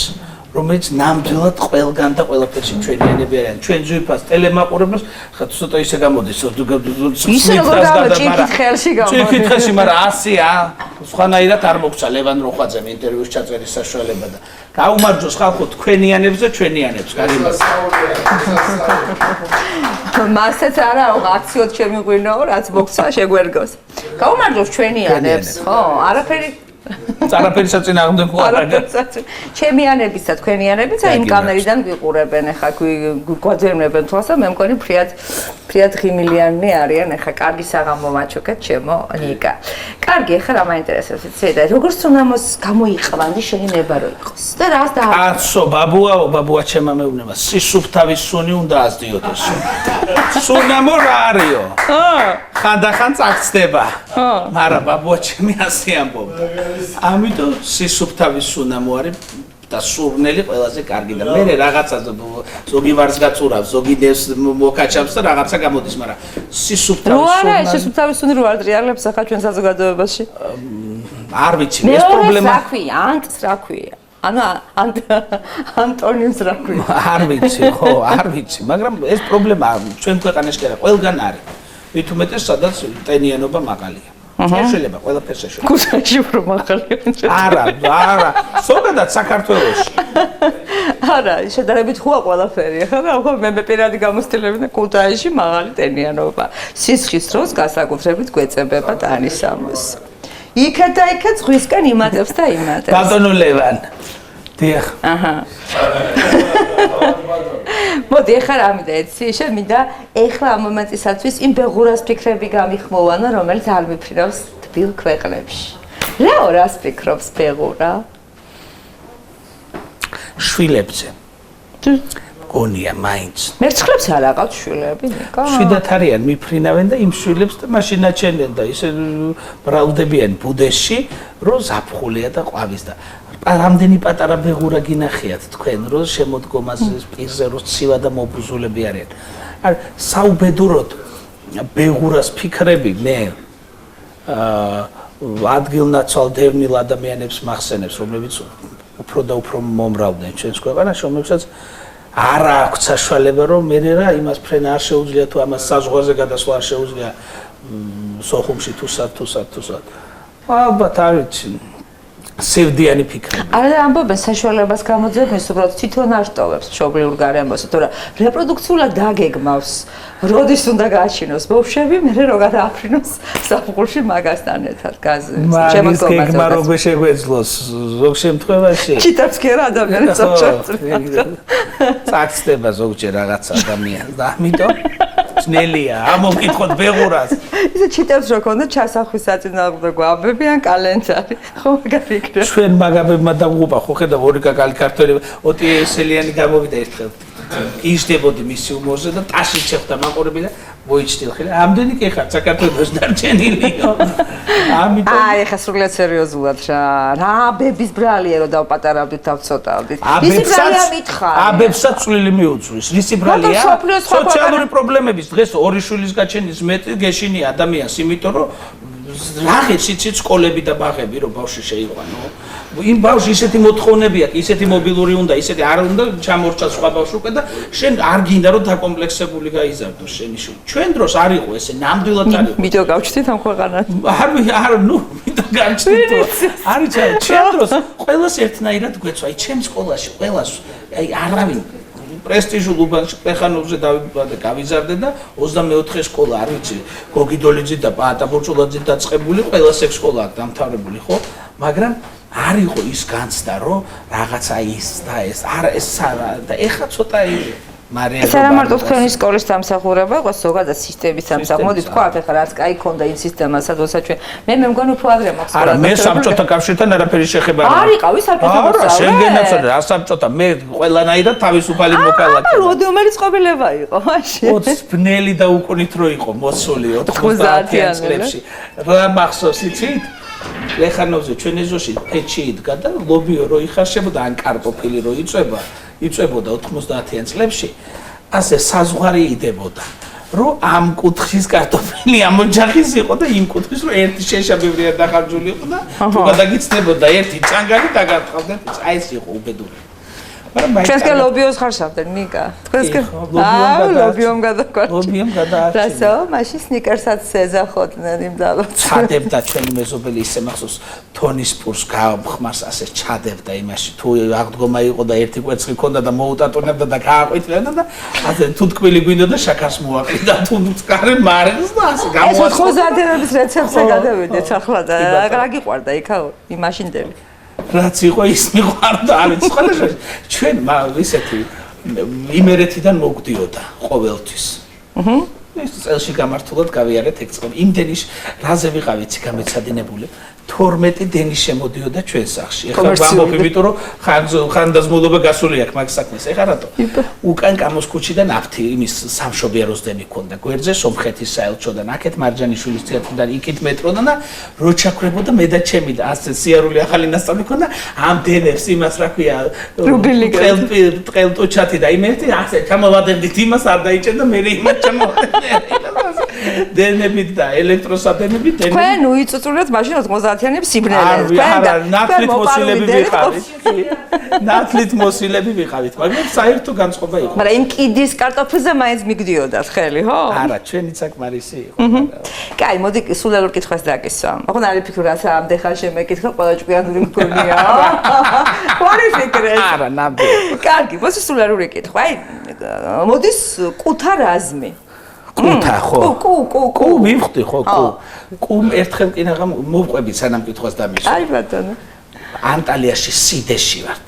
რომელიც ნამდვილად ყველგან და ყველაფერში ჩვენიანები არიან. ჩვენ ძვირფას ტელემაყურებლებს ხა ცოტა ისე გამოდის ისე როგორ გამოჭიქით ხელში გამოდის. ჭიქით ხელში, მაგრამ 100-ა სხვანაირად არ მოგცა ლევან როხვაძემ ინტერვიუს ჩაწერის საშუალება და გაუმარჯოს ხალხო თქვენიანებს და ჩვენიანებს გარიმას. მასეც არა აქციოდ შემიღვინო რაც მოგცა შეგვერგოს. გაუმარჯოს ჩვენიანებს, ხო? არაფერი არაფერი საწინააღმდეგო არ არის. ჩემიანებიც და თქვენიანებიც აი იმ კამერიდან ვიყურებენ ახლა გვაძერმებენ თვალს და მე მგონი ფრიად ღიმილიანი არიან ახლა კარგი საღამო მაჩოკეთ ჩემო ნიკა. კარგი ახლა რა მაინტერესებს იცი და როგორც უნამოს გამოიყვანდი შენი ნება რო იყოს და რას და კაცო ბაბუა ჩემმა მეუბნება სისუფთავის სუნი უნდა ასდიოდეს. სუნამო რა არისო? ხანდახან წაგწდება. მაგრამ ბაბუა ჩემი ასე ამბობდა. ამიტომ სისუფთავის სუნამო არის და სურნელი ყველაზე კარგი და მე რაღაცა ზოგი ვარს გაწურავს, ზოგი დევს მოკაჩავს და რაღაცა გამოდის, მაგრამ სისუფთავის სუნამო რა არის სისუფთავის სუნი რო არ ტრიალებს ახლა ჩვენ საზოგადოებაში? არ ვიცი, ეს პრობლემა. რა ქვია? ანტს რა ქვია? ანუ ანტონიმს რა ქვია? არ ვიცი, ხო, არ ვიცი, მაგრამ ეს პრობლემა ჩვენ ქვეყანაში კი არა, ყველგან არის. ვით უმეტეს სადაც ტენიანობა მაღალია. შეიძლება ყველაფერს შეშულა. ქუთაისში უფრო მაღალია. არა, ზოგადად საქართველოში. არა, შედარებით ხუა ყველაფერი. ახლა მე პირადი გამოცდილები და ქუთაისში მაღალი ტენიანობა. სისხლის დროს განსაკუთრებით გვეწებება ტანისამოს. იქა და იქა ზღვისკენ იმატებს და იმატებს. ბატონო ლევან. დიახ. აჰა. მოდი ახლა რა მინდა იცი, შენ მინდა ახლა ამ მომენტისათვის იმ ბეღურას ფიქრები გამიხმოვანო, რომელიც არ მიფრინავს თბილ ქვეყნებში. ლეო რას ფიქრობს ბეღურა? შვილებზე. გონია მაინც. მერცხლებს არ აყავთ შვილები, ნიკა? შვიდათ არიან მიფრინავენ და იმ შვილებს და მაშინ აჩენენ და ისე ბრალდებიან ბუდეში, რომ ზაფხულია და ყვავის და რამდენი პატარა ბეღურა გინახიათ თქვენ, რომ შემოდგომას პირზე რო ცივა და მობუზულები არიან. არ საუბედუროდ ბეღურას ფიქრები მე ადგილნაცვალ დევნილ ადამიანებს მახსენებს, რომლებიც უფრო და უფრო მომრავლდნენ ჩვენს ქვეყანაში, რომლებსაც არ აქვს საშუალება რომ მე რა იმას ფრენა არ შეუძლია თუ ამას საზღვარზე გადასვლა არ შეუძლია სოხუმში თუსად. ალბათ არ ვიცი. სევდიანი ფიქრები. არა ამბობენ საშუალებას გამოძებნის უბრალოდ თვითონ არ ტოვებს მშობლიურ გარემოში, თორე რეპროდუქციულად დაგეგმავს, როდის უნდა გააჩინოს ბავშვები, მე რო გადააფრინოს საფუძვლში მაგასთან ერთად გაზი. მაგის გეგმა რო შეგვეძლოს ზოგ შემთხვევაში. ჩიტებს კი რა ადამიანებს აღჭერს. წაგწდება ზოგჯერ რაღაც ადამიანს და ამიტომ ძნელია ამოვკითხოთ ბეღურას. ისე ჩიტებს რო ქონდა ჩასახვის საწინააღმდეგო გვაბები ან კალენდარი. ხო მაგარი იქნება. ჩვენ მაგაბებმა დაგუყა ხო ხედავ ორი კაკალი ქართველი ოტიესელიანი გამოვიდა ერთხელ. იშდებოდი მისი უმორზე და ტაში შეხვდა მაყურები და მოიჩნდილ ხელი. ამდენი კი ხარ საქართველოს დარჩენილიო. ამიტომ აი ხა სრულიად სერიოზულად რა ბების ბრალია რომ დავპატარავდით დავცოტავდით. აბებსაც წვლილი მიუძღვის. რისი ბრალია? სოციალური პრობლემების დღეს ორი შვილის გაჩენის მეტი გეშინი ადამიანს, იმიტომ რომ რაღაცით სკოლები და ბაღები რომ ბავშვი შეიყვანო. იმ ბავშვი ისეთი მოთხოვნები აქვს, ისეთი მობილური უნდა, ისეთი არ უნდა ჩამორჩა სხვა ბავშვი უკვე და შენ არ გინდა რომ დაკომპლექსებული გაიზარდოს შენი შვილი. ჩვენ დროს არ იყო ესე, ნამდვილად არ იყო. მიდო გავჩნდით ამ ქვეყანას. არ ნუ მიდო გავჩნდით. არის ჩვენ დროს ყველას ერთნაირად გვეცვა, აი ჩემ სკოლაში ყველას აი არავინ პრესტიჟულ უბანში პლეხანოვზე გავიზარდე და 24 სკოლა არ ვიცი გოგიდოლიძე და პაატა ბურჭულაძე დაწყებული ყველა ეს სკოლა აქვს დამთავრებული ხო მაგრამ არ იყო ის განცდა რომ რაღაცა ის და ეს არ ეს და ეხლა ცოტა მარია ეს არა მარტო თქვენი სკოლის დამსახურება იყო ზოგადად სისტემის დამსახურება მოდი თქვა ახლა რაც კაი ქონდა იმ სისტემას სადღაც ჩვენ მე მგონი უფრო ადრე მაქვს არა მე საბჭოთა კავშირთან არაფერი შეხება არ იყავი საბჭოთა კავშირთან არა შენგენაც რა საბჭოთა მე ყველანაირად თავისუფალი მოქალაქე არა რომელი წყობილება იყო მაშინ 20 ბნელი და უკუნით რო იყო მოსული 90-იან წლებში რა მახსოვს იცით ლეხანოვზე ჩვენ ეზოში ფეჩი იდგა და ლობიო რო იხარშებოდა ან კარტოფილი რო იწვებოდა 90-იან წლებში ასე საზღვარი იდებოდა რომ ამ კუთხის კარტოფილი ამ ოჯახის იყო და იმ კუთხის რომ ერთი შეშაბებრია დახარჯული იყო და თუ გადაგიცდებოდა ერთი წანგანი დაგარტყავდნენ აი ეს იყო უბედური ჩვენს კი ლობიოს ხარშავდნენ ნიკა თქვენს კი ლობიომ გადაგვარჩა ლობიომ გადაარჩინა რასო მაშინ სნიკერსაც ეძახოდნენ იმ დალოც ჩადებდა ჩვენი მეზობელი ისე მახსოვს თონის პურს გამხმარს ასე ჩადებდა იმაში თუ აღდგომა იყო და ერთი კვერცხი ქონდა და მოუტატონებდა და გააყვითლებდა და ასე თუ თქმილი გვინდა და შაქარს მოაყიდა თუ მწკარე მარილს და ასე გამოაცხადა ეს ხოზადერების რეცეპტზე გადავიდეთ ახლა და რა გიყვარდა იქა იმაშინდელი რაც იყო ის მიყვარდა არის სხვადასხვა ჩვენ ისეთი იმერეთიდან მოგდიოდა ყოველთვის ეს წელში გამართულად გავიარეთ ეგ წელი იმდენი რაზე ვიყავით გამეცადინებული 12 დენი შემოდიოდა ჩვენ სახლში ეხლა ვამბობ იმიტომ რომ ხანდაზმულობა გასული აქვს მაგ საქმეს ეხლა რატო უკან კამოს ქუჩიდან აფთი იმის სამშობიაროს დენი ქონდა გვერდზე სომხეთის საელჩოდან აქეთ მარჯანიშვილის თეატრიდან იქით მეტროდან და რო ჩაქრებოდა მე და ჩემი და ასე სიარული ახალი ნასწავლი ქონდა ამ დენებს იმას რა ქვია ტყელტოჩათი და იმერთი ასე ჩამოვადებდით იმას არ დაიჭერდა მე იმას ჩამოვადებდი დენებით და ელექტროსადენებით თქვენ უიწუწურეთ მაშინ 90-იანების სიბნელე თქვენ და ნათლით მოსილები ვიყავით ნათლით მოსილები ვიყავით მაგრამ საერთო განწყობა იყო მაგრამ იმ კიდის კარტოფილზე მაინც მიგდიოდათ ხელი ხო არა ჩვენი საკმარისი იყო კაი მოდი სულელურ კითხვას დაგისვა ოღონ არ ვიფიქრე რა ამდენ ხანში მეკითხა ყველა ჭკვიანური მგონია ვარი ფიქრე არა ნამდვილად კარგი მოსი სულელური კითხვა აი მოდის ყუთა რაზმი კუთა ხო კუ მივხვდი ხო კუ ერთხელ კი რაღაც მოვყვები სანამ კითხვას დამისვა აი ბატონო ანტალიაში სიდეში ვართ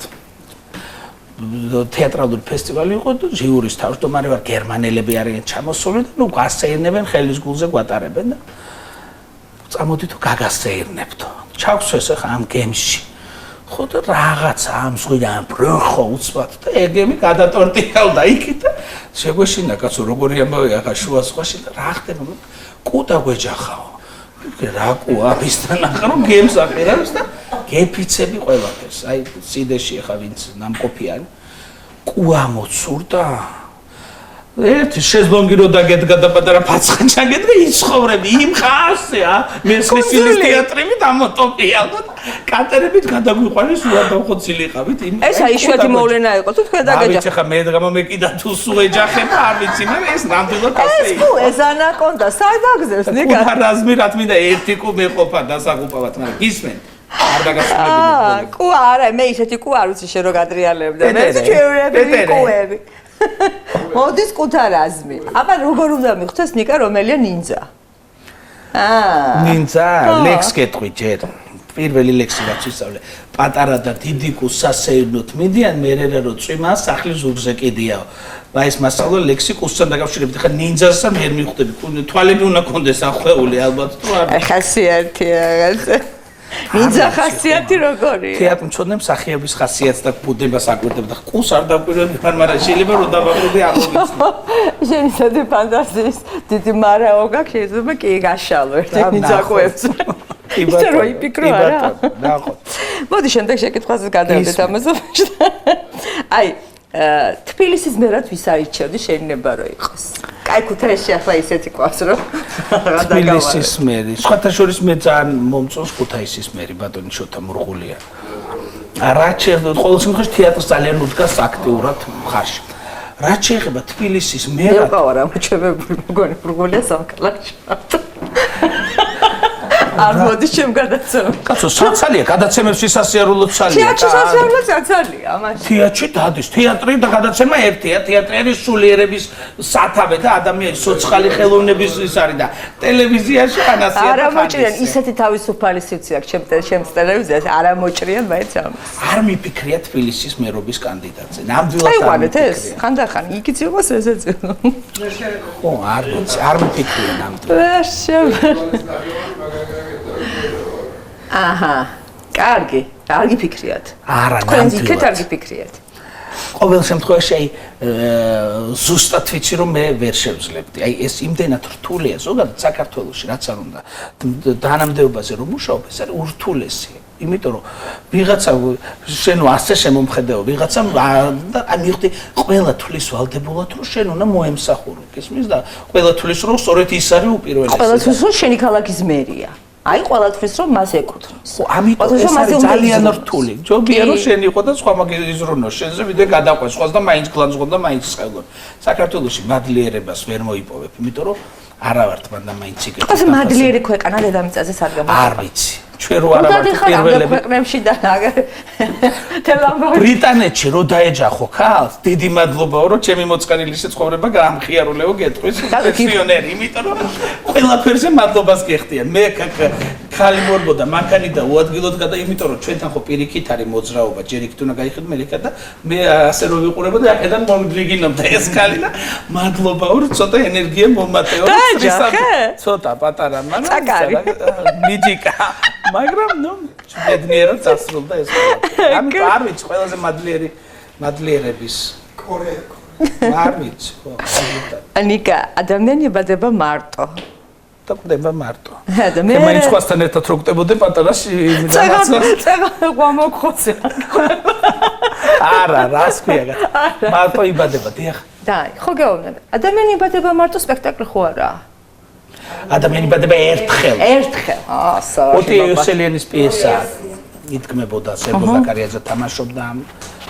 თეატრალური ფესტივალი იყო და ჟიურის თავმჯდომარე ვარ გერმანელები არიან ჩამოსული და ნუ გასცეირნებენ ხელის გულზე გვატარებენ და წამოდით გაგასეირნებდო. ჩავხსვეს ახლა ამ გემში. ხო და რაღაცა ამ ზღვიდან ბროხო უცბად და ეგემი გადატორტიკავდა იქით და შეგვეშინა კაცო როგორი ამბავი ახლა შუა ზღვაში და რა ხდება კუდა გვეჯახაო. რა კუა მისთან ახლა რომ გემს აყირებს და გეფიცები ყველაფერს. აი სიდეში ახლა ვინც ნამყოფიანი კუა მოცურდა ერთი შეზლონგი რო დაგედგა და პატარა ფაცხაჭა გედგა იცხოვრები იმ ხასია მესხლის თეატრები დამოტოპია და კატერებით გადაგვიყვანეს უადამხოცილიყავით იმ ეს აი შვედი მოვლენა იყო თუ თქვენ დაგეჯახეთ ხა მე გამომეკიდა თუ სულ ეჯახებ არ ვიცი მაგრამ ეს ნამდვილად ასე იყო ეს ანაკონდა საერთაგზებს ნიკა რაზმი რა თმინდა ერთი კუ მეყოფა დასაგუპავად მაგრამ გისმენ არ დაგასწრებინე კუ არა მე ისეთი კუ არ ვიცი შენ რო გადრიალებდა მე ჩვეულებრივი კუები მოდის კუთარაზმი. აბა როგორ უნდა მიხდეს ნიკა რომელია ნინძა? ნინძა ლექს კეთყვი ჯერ. პირველი ლექსი რაც ვისწავლე. პატარა და დიდი კუ სასეირნოთ მიდიან მერერა რო წვიმა სახლის ზურგზე კიდიაო. და ეს მასალა ლექსი კუსთან დაკავშირებით. ხა ნინძასა ვერ მიხვდები. თვალები უნდა კონდეს ახვეული ალბათ თუ არა. ხასიათი რაღაცა. ნინძა ხასიათი როგორია? თეატრმცოდნემ სახიების ხასიათს და ბუდებას აკვირდება და კუს არ დაკვირვები მაგრამ შეიძლება რომ დავაკვირდე არ ვიცი. შენ ისეთი ფანტაზიის დიდი მარაო გაქვს შეიძლება კი გაშალო ერთი ნინძა კუებს. ისე რო იფიქრო არა? ნახო. მოდი შემდეგ შეკითხვაზე გადავიდეთ ამაზე. აი თბილისის მერად ვის აირჩევდი შეიძლება რომ იყოს? კაი ქუთაისში ახლა ისეთი ყავს რომ თბილისის მერი. სხვათა შორის მე ძალიან მომწონს ქუთაისის მერი ბატონი შოთა მურღულია. რაც შეეხება ყოველ შემთხვევაში თეატრს ძალიან უდგას აქტიურად მხარში. რაც შეეხება თბილისის მერად მე ვყავარ ამოჩებებული მგონი მურღულია სამკალაში. არ მოდის ჩემ გადაცემას. კაცო, საცალია, გადაცემებში სასიარულოდ ცალია. თეატრში სასიარულოდ საცალია, ამაში. თეატრში დადის, თეატრი და გადაცემა ერთია. თეატრი არის სულიერების სათავე და ადამიანის სოციალური ხელოვნების ის არის და ტელევიზიაში ანასია. არა მოჭრიან, ისეთი თავისუფალი სიცი აქვს ჩემს ტელევიზიას, არა მოჭრიან მაინც ამას. არ მიფიქრია თბილისის მერობის კანდიდატზე. ნამდვილად არ მიფიქრია. ეს ხანდახან იქიც იყოს ესეც. ხო, არ მიფიქრია ნამდვილად. აჰა, კარგი, არ გიფიქრიათ. არა, თქვენ იქეთ არ გიფიქრიათ. ყოველ შემთხვევაში აი ზუსტად ვიცი რომ მე ვერ შევძლებდი. აი ეს იმდენად რთულია ზოგადად საქართველოში რაც არ უნდა დანამდეობაზე რომ მუშაობ ეს არის ურთულესი. იმიტომ რომ ვიღაცა შენ ასე შემომხედეო ვიღაცა და მივხვდი ყველა თulis ვალდებულად რომ შენ უნდა მოემსახურო. ისმის და ყველა თulis რომ სწორედ ის არის უპირველესი. ყველა თulis რომ შენი ქალაქის მერია. აი ყველაფრის რომ მას ეკუთვნის. ხო, ამიტომ ეს არის ძალიან რთული. ჯობია რომ შენ იყო და სხვა მაგიზრონო, შენზე ვიდე გადაყვეს სხვას და მაინც გლანძღონ და მაინც წელგონ. საქართველოში მადლიერებას ვერ მოიპოვებ, იმიტომ რომ არა ვართ მანდა მაინც იგებ. ასე მადლიერი ქვეყანა დედამიწაზე სად გამოდის? არ ვიცი. ჩვენ რო არა ვართ პირველები. ქვეყნებში და თელამბავი. ბრიტანეთში რო დაეჯახო ხალხს, დიდი მადლობაო რომ ჩემი მოწყენილი შეცხოვრება გაამხიარულეო გეტყვის პენსიონერი, იმიტომ რომ ყველაფერზე მადლობას გეხდიან. მე ხალი მორბოდა მანქანი და უადგილოდ გადა, იმიტომ რომ ჩვენთან ხო პირიქით არის მოძრაობა, ჯერ იქით უნდა გაიხდე მელიქა და მე ასე რო ვიყურებოდი, აქედან მომიგინობდა ეს ხალი და მადლობაო რომ ცოტა ენერგია მომატეო. ცოტა პატარა, მაგრამ მიჯიკა. მაგრამ ნუ ბედნიერად დასრულდა ეს. ამიტომ არ ვიცი ყველაზე მადლიერების კორეა. არ ვიცი, ხო. ანიკა, ადამიანი იბადება მარტო. და კვდება მარტო. და მე მაინც სხვასთან ერთად რო კვდებოდე პატარაში წეგა გვამოგხოცე. არა, რას ქვია? მარტო იბადება, დიახ. დაი, ხო გეუბნები. ადამიანი იბადება მარტო სპექტაკლი ხო არა? ადამიანი იბადება ერთხელ. ერთხელ. სორი. ოტი იოსელიანის პიესა ითქმებოდა სერგო ზაკარიაძე თამაშობდა ამ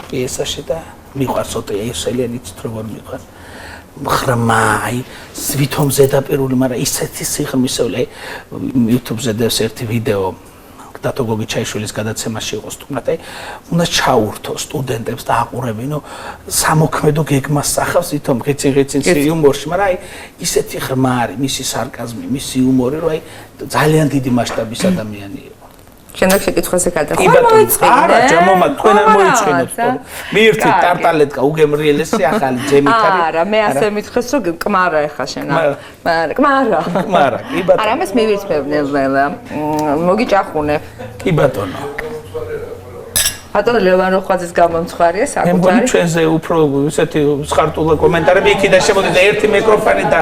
პიესაში და მიყვარს ოტი იოსელიანიც როგორ მიყვარს. ხრმა, აი, სვითომ ზედაპირული, მაგრამ ისეთი სიღრმისეული, YouTube-ზე დევს ერთი ვიდეო დათო გოგიჩაიშვილის გადაცემაში იყო სტუმრად, აი, უნდა ჩაურთო სტუდენტებს და აყურებინო სამოქმედო გეგმას სახავს ვითომ ღიცი იუმორში, მაგრამ აი, ისეთი ხრმა არის, მისი სარკაზმი, მისი იუმორი, რომ აი, ძალიან დიდი მასშტაბის ადამიანი იყო. შემდეგ შეკითხვაზე გადავხარ. კი ბატონო, არა, ჯამომა თქვენ არ მოიწყინოთ. მიირთით ტარტალეტკა უგემრიელესი ახალი ჯემით არის. არა, მე ასე მითხრეს რომ კმარა ეხა შენ. კმარა. კმარა, კი ბატონო. არა, მას მივირთმევნელლა. მოგიჭახუნე. კი ბატონო. ბატონო ლევან როხვაძის გამომცხარია მე საკუთარი. მგონი ჩვენზე უფრო ისეთი სხარტულა კომენტარები იქიდან შემოდიდა ერთი მიკროფონი და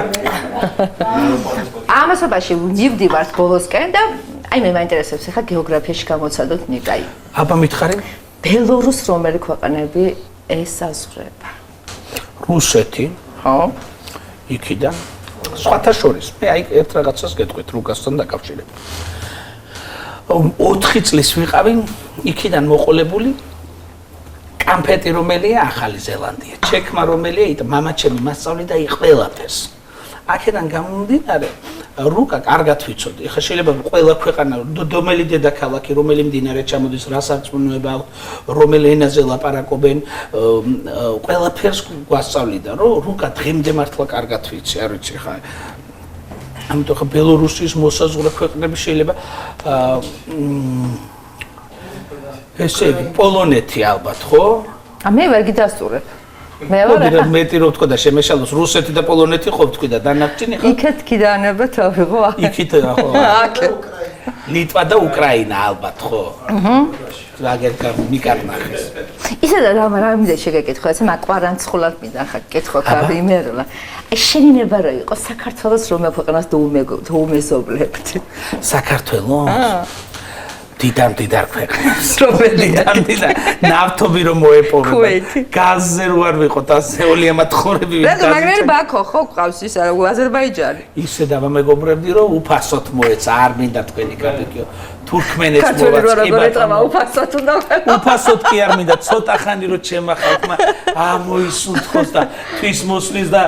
ამასობაში მივდივართ ბოლოსკენ და აი მე მაინტერესებს ახლა გეოგრაფიაში გამოცადოთ ნიკაი. აბა მითხარი? ბელორუს რომელი ქვეყნები ესაზღვრება? რუსეთი, ხო? იქიდან. სხვათა შორის, მე აი ერთ რაღაცას გეტყვით რუკასთან დაკავშირებით. 4 წლის ვიყავი იქიდან მოყოლებული კამფეტი რომელია ახალი ზელანდია, ჩექმა რომელია, მამაჩემი მასწავლიდა იქ ყველაფერს. აქედან გამომდინარე რუკა კარგად ვიცოდი. ეხლა შეიძლება ყველა ქვეყანა, რომელი დედაქალაქი, რომელი მდინარე ჩამოდის, რა სარწმუნოება აქვს, რომელი ენაზე ლაპარაკობენ, ყველაფერს გვასწავლიდა, რომ რუკა დღემდე მართლა კარგად ვიცი, არ ვიცი ხა. ამიტომ ხა ბელორუსის მოსაზღვრე ქვეყნები შეიძლება ესე იგი პოლონეთი ალბათ, ხო? მე ვერ გიდასტურებ. მე ვარ მეტი რო თქვა და შემეშალოს რუსეთი და პოლონეთი ხო თქვი და დანარჩენი ხო? იქეთ კიდანება თავიღო. იქით ხო? ლიტვა და უკრაინა ალბათ ხო? აგერ მიკარნახეს. ისე და რა მინდა შეგეკითხო, ესე მაკვარანცხულად მინდა ხა კითხო კარიმერლა. აი შენინება რა იყო საქართველოს რომელ ქვეყანას დაუმეზობლებთ? საქართველოს? დიდარ ქვეყნებს. რომელია? დიდარ. ნავთობი რომ მოეპოვება. გაზზე რო არ ვიყოთ, ასე ოლიამათხოვრები ვიდრე. და მაგრამ ბაქო ხო ყავს ის აზერბაიჯანი. ისე დამამეგობრებდი რომ უფასოდ მოეცა, არ მინდა თქვენი კაპიკიო. თურქმენეთს მოვაწყება. უფასოდ უნდა. უფასოდ კი არ მინდა, ცოტა ხანი რო ჩემმა ხალხმა მოისუნთქოს და თვის მოსვლის და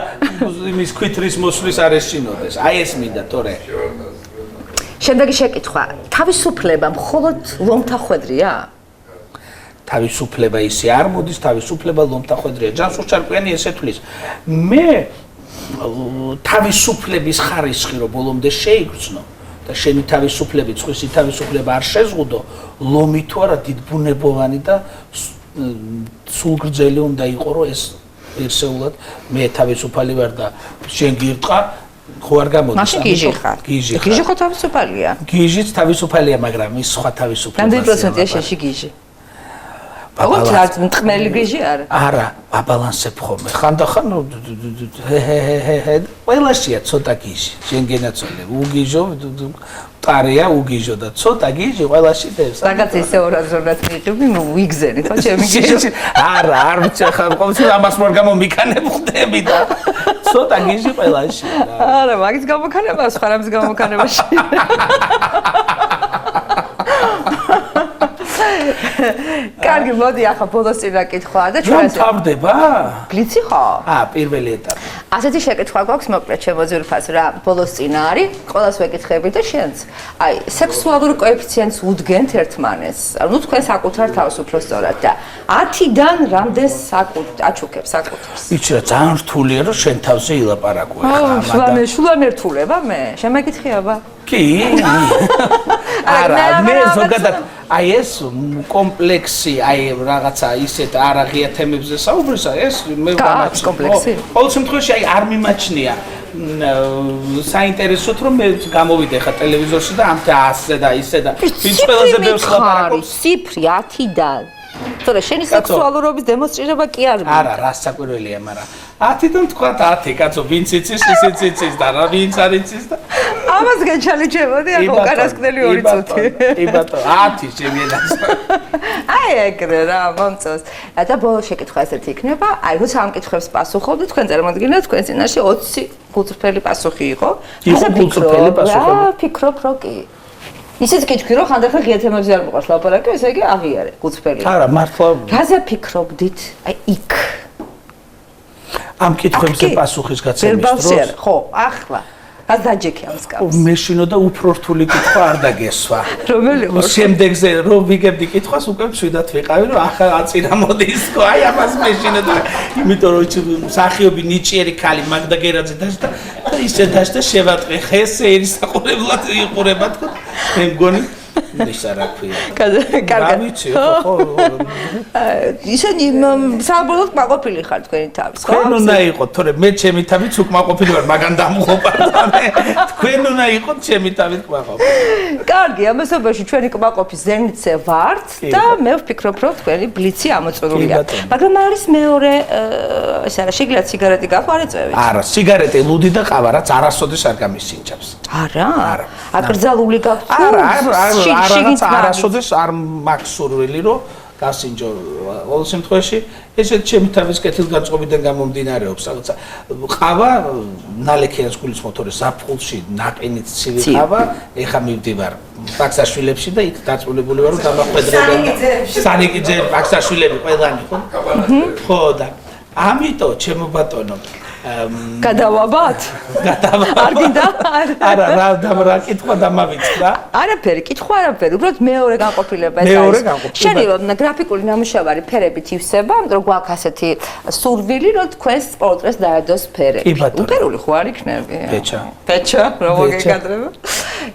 იმის ქვითრის მოსვლის არ ეშინოდეს. აი ეს მინდა, თორე. შემდეგი შეკითხვა, თავისუფლება მხოლოდ ლომთახვედრია? თავისუფლება ისე არ მოდის, თავისუფლება ლომთახვედრია. ჯანსუღ ჩარკვიანი ესე თulis. მე თავისუფლების ხარისხი რო ბოლომდე შეიგრძნო და შენი თავისუფლებით სხვისი თავისუფლება არ შეზღუდო, ლომი თუ არა დიდბუნებოვანი და სულგრძელი უნდა იყო, რომ ეს ერთსეულად მე თავისუფალი ვარ და შენ გირტყა ხო არ გამოდის? მაშინ გიჟი ხარ. გიჟი ხო თავისუფალია? გიჟიც თავისუფალია, მაგრამ ის სხვა თავისუფლება. რამდენი პროცენტია შენში გიჟი? აღარ რაც მტყმელი გიჟი არა? არა, აბალანსებ ხოლმე. ხანდახან ყველაშია ცოტა გიჟი. შენ გენაცოლე, უგიჟო, ტარია უგიჟო და ცოტა გიჟი ყველაში დევს. რაღაც ისე ორაზროვნად მიყიდი, ვიგზენი ხო ჩემი გიჟი? არა, არ ვიცი ხა ყოველთვის ამას მორ გამომიქანებ ხდები და ცოტა გიჟი ყველაში. არა, მაგის გამოქანება, სხვა რამის გამოქანებაში. კარგი, მოდი ახლა ბოლოს წინა კითხვა და ჩვენ ეს თავდება? გლიცი ხო? პირველი ეტაპი. ასეთი შეკითხვა გვაქვს, მოკლედ შემოძვირფას რა ბოლოს წინა არის, ყოველს ვეკითხები და შენც. აი, სექსუალურ კოეფიციენტს უდგენთ ერთმანეს. ანუ თქვენ საკუთარ თავს უფრო სწორად და 10-დან რამდენს აჩუქებს საკუთარს? იცი რა, ძალიან რთულია რომ შენ თავზე ილაპარაკო ახლა. შულან ერთულება მე? შემეკითხიობა? კი. არა, მე ზოგადად აი ეს კომპლექსი, აი რაღაცა ისეთ არაღია თემებზე საუბრისა, ეს მე ვამაჩნია. კომპლექსი? ყოველ შემთხვევაში აი არ მიმაჩნია საინტერესოდ რომ მე გამოვიდე ხა ტელევიზორში და ამ და ასე და ისე და ვინც ყველაზე ბევრს ლაპარაკობს. ციფრი 10-დან. თორე შენი სექსუალურობის დემონსტრირება კი არ მინდა. არა, რა საკვირველია, მაგრამ 10-დან თქვა 10, კაცო, ვინც იცის, ისიც იცის და რა ვინც არ იცის და ამას გეჩალიჩებოდი, ახლა უკანასკნელი 2 წუთი. კი ბატონო, 10 შემიედას. აი ეგრე რა, მომწონს. და ბოლოს შეკითხვა ესეთი იქნება, აი როცა ამ კითხვებს პასუხობდი, თქვენ წარმოგიდგენთ, თქვენ წინაშე 20 გულწრფელი პასუხი იყო. იყო გულწრფელი პასუხი. რა, ფიქრობ რო კი. ისიც კითხვი რო ხანდახან ღია თემებზე არ მოყავს ლაპარაკი, ესე იგი აღიარე, გულწრფელი. არა, მართლა. რაზე ფიქრობდით? აი იქ. ამ კითხვებზე პასუხის გაცემის დროს. ხო, ახლა. რაც დაჯექი ამ სკაფს. მე შინოდა უფრო რთული კითხვა არ დაგესვა. რომელი ხო? შემდეგზე რომ ვიგებდი კითხვას უკვე მშვიდად ვიყავი რომ ახლა აწირა მოდის ხო აი ამას მე შინოდა იმიტომ რომ სახიობი ნიჭიერი ქალი მაგდა გერაძე დაჭდა და ისე დაჭდა შევატყე ხე სეირის საყურებლად იყურება თქო მე მგონი ისა რა ქვია. კარგად. ვიცი, ხო. ისინი საბოლოოდ კმაყოფილი ხარ თქვენი თავის, ხო? თქვენ უნდა იყოთ, თორე მე ჩემი თავით უკმაყოფილი ვარ, მაგან დამღობარდამე. თქვენ უნდა იყოთ ჩემი თავით კმაყოფილი. კარგი, ამასობაში ჩვენი კმაყოფი ზენიცე ვართ და მე ვფიქრობ, რომ თქვენი ბლიცი ამოწურულია. მაგრამ არის მეორე, ესე არა, შეგიძლიათ სიგარეტი გაყვარეწევით? არა, სიგარეტი, ლუდი და ყავა, რაც არასოდეს არ გამისინჯავს. არა? აკრძალული გაქვთ? არასოდეს არ მაქვს სურვილი, რომ გასინჯო. ყოველ შემთხვევაში, ესეც ჩემი თავის კეთილგანწყობიდან გამომდინარეობს, რაღაცა ყავა, ნალექიანს გულისხმობ, თორე ზაფხულში ნაყინით ცივი ყავა, ეხა მივდივარ ბაქსაშვილებში და იქ დაწუნებული ვარ, რომ დამახვედრებენ. სანიკიძე, ბაქსაშვილები ყველანი, ხო? ხო და ამიტომ ჩემო ბატონო გადავაბათ? არ გინდა? არა, რა კითხვა დამავიწყდა? არაფერი, კითხვა არაფერი, უბრალოდ მეორე განყოფილება ეს არის. შენი გრაფიკული ნამუშევარი ფერებით ივსება, რომ გვაქვს ასეთი სურვილი, რომ თქვენს პორტრეტს დაედოს ფერები. უფერული ხო არ იქნები? პეჩა, რა მოგეკადრება?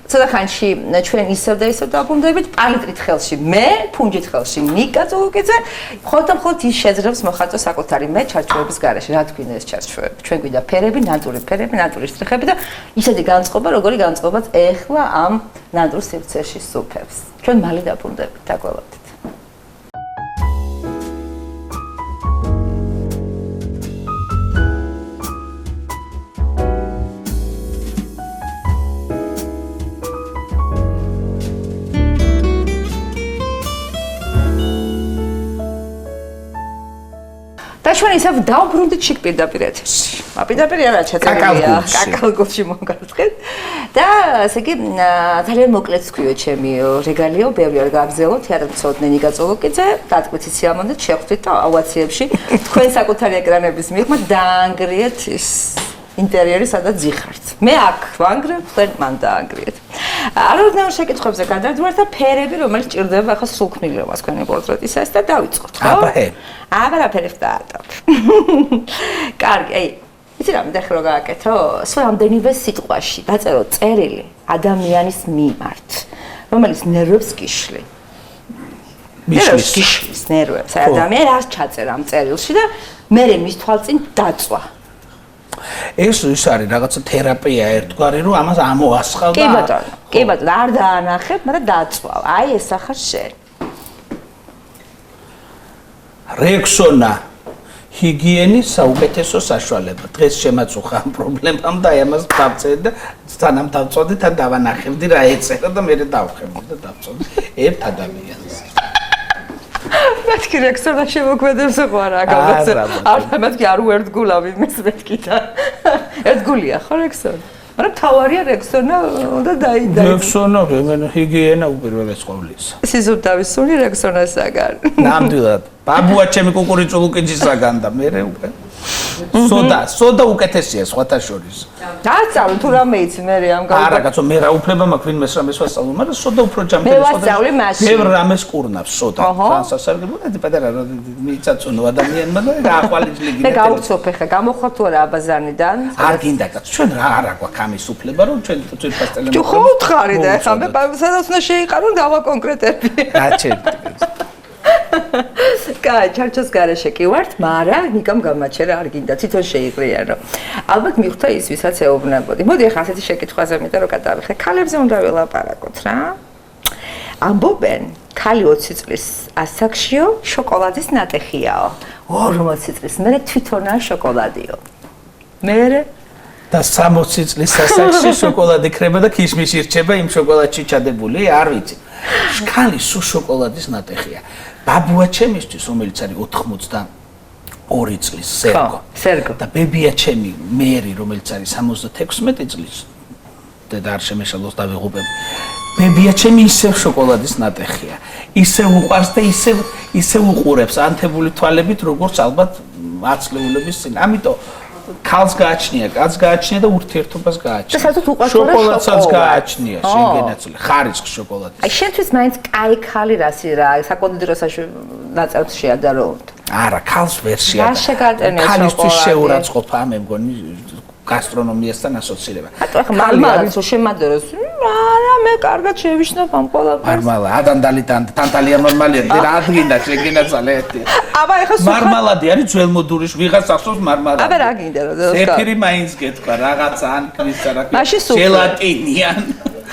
ცოტა ხანში ჩვენ ისევ და ისევ დავბრუნდებით პალიტრით ხელში მე, ფუნჯით ხელში ნიკა წულუკიძე, მხოლოდ ის შეძლებს მოხატოს საკუთარი მე ჩარჩოების გარეშე. რა თქვია ეს ჩარჩოები? ჩვენ გვიდა ფერები, ნატური ფერები, ნატური შტრიხები და ისეთი განწყობა, როგორი განწყობაც ეხლა ამ ნატურ სივრცეში სუფევს. ჩვენ მალე დაბრუნდებით, დაგველოდით. და ჩვენ ისევ დავბრუნდით შიგ პირდაპირ ეთერში. პირდაპირ არა ჩაწერილია, კაკალგულში მოგარწყეთ. და ესე იგი ძალიან მოკლედ თქვიო ჩემი რეგალიო, ბევრი არ გავგზელო, თეატრმცოდნე ნიკა წულუკიძე, დატკბითი სიამოვნებით შეხვდით და ავაციებში თქვენ საკუთარი ეკრანების მიღმა დაანგრიეთ ის ინტერიერი, სადაც ზიხართ. მე აქ ვანგრევ, თქვენ მან დაანგრიეთ. არაოდნავ შეკითხვებზე გადავდივართ და ფერები, რომელიც ჭირდება ახლა სულქმნილობას თქვენი პორტრეტისას და დავიწყოთ, ხო? აბა ვსტარტავ. კარგი, აი, იცი რა, მე ხო გააკეთო? სულ რამდენივე სიტყვაში დაწერო წერილი ადამიანის მიმართ, რომელიც ნერვებს გიშლი. გიშლის ნერვებს, ადამიანი რას ჩაწერა ამ წერილში და მე მის თვალწინ დაწვა. ეს ის არის რაღაცა თერაპია ერთგვარი, რომ ამას ამოასხავ და კი ბატონო, არ დაანახებ, მაგრამ დაწვა. აი ეს ახლა შენ. რექსონა ჰიგიენის საუკეთესო საშუალება. დღეს შემაწუხა ამ პრობლემამ და ამას დავწერ და სანამ დავწოდე თან დავანახებდი რა ეწერა და მე დავხებდი და დავწოდე ერთ ადამიანს. მეთქი რექსონა შემოქმედებს ხო არა გაგაცე. არ მეთქი არ უერთგულავი მის მეთქიდა. ერთგულია ხო რექსონა? მაგრამ თავარია რექსონა და დაიდა. რექსონა მე ჰიგიენა უპირველეს ყოვლისა. სიზურდავის სული რექსონასაგან. ნამდვილად. ბაბუა ჩემი კუკურიჭულუკიძისაგან და მე უკვე სოდა უკეთესია სხვათა შორის. დაასწავლე თუ რამე იცი მე ამ გავიგე. არა კაცო მე რა უფლება მაქვს ვინმეს რამეს ვასწავლო, მაგრამ სოდა უფრო ჯამფერი სოდა. ბევრ რამეს კურნავს სოდა. განსასარგებლო და პატარა მიცაწუნო ადამიანმა და გააყვალიჯლიგი. მე გავუცოფე ხა გამოხვალ თუ არა აბაზანიდან. არ გინდა კაცო ჩვენ რა არა გვაქვს ამის უფლება რომ ჩვენ ძვირფას ტელემოყოლი. თუ ხო უთხარი და ხა მე სადაც უნდა შეიყარო დავაკონკრეტები. გაჩერდი. კაი, ჩარჩოს გარეშე კი ვართ, მაგრამ ნიკამ გამაჩერა არ გინდა თვითონ შეიყრიანო. ალბათ მიხვდა ის, ვისაც ეუბნებოდი. მოდი ახლა ასეთი შეკითხვაზე მეტყვი რომ გადავიხე. ქალებზე უნდა ველაპარაკოთ რა. ამბობენ, ქალი 20 წლის ასაკშიო შოკოლადის ნატეხიაო. 40 წლის მერე თვითონაა შოკოლადიო. მერე და 60 წლის ასაკში შოკოლადი ქრება და ქიშმიში რჩება იმ შოკოლადში ჩადებული, არ ვიცი. ქალი სულ შოკოლადის ნატეხია. ბაბუა ჩემისთვის, რომელიც არის 82 წლის სერგო. და ბებია ჩემი მერი, რომელიც არის 76 წლის. და არ შემეშალოს დავიღუპებ. ბებია ჩემი ისევ შოკოლადის ნატეხია. ისევ უყვარს და ისევ უყურებს ანთებული თვალებით, როგორც ალბათ აცლეულების წინ. ამიტომ ქალს გააჩნია, კაცს გააჩნია და ურთიერთობას გააჩნია. შოკოლადსაც გააჩნია, შეგენაცვლე, ხარისხ შოკოლადის. აი შენთვის მაინც კაი ქალი რასი რა, საკონდიტრო ნაწარმს შეადაროთ. არა, ქალს ვერ შეადაროთ. ქალისთვის შეურაცხყოფა, მე მგონი გასტრონომიასთან ასოცირება. ატო ახლა მალმალაც შემადეროს. არა, მე კარგად შევიშნობ ამ ყველაფერს. მარმალა, თანდალია ნორმალია, რა ადგინდა შეგინა ძალეთი. აბა ეხლა მარმალადი არის ძველმოდური, ვიღაც ახსოვს მარმალადი. აბა რა გინდა რა ზეფირი მაინც გეთქვა, რაღაცა ან ქრისა რა. მაშინ სუფლე. ჟელატინიან.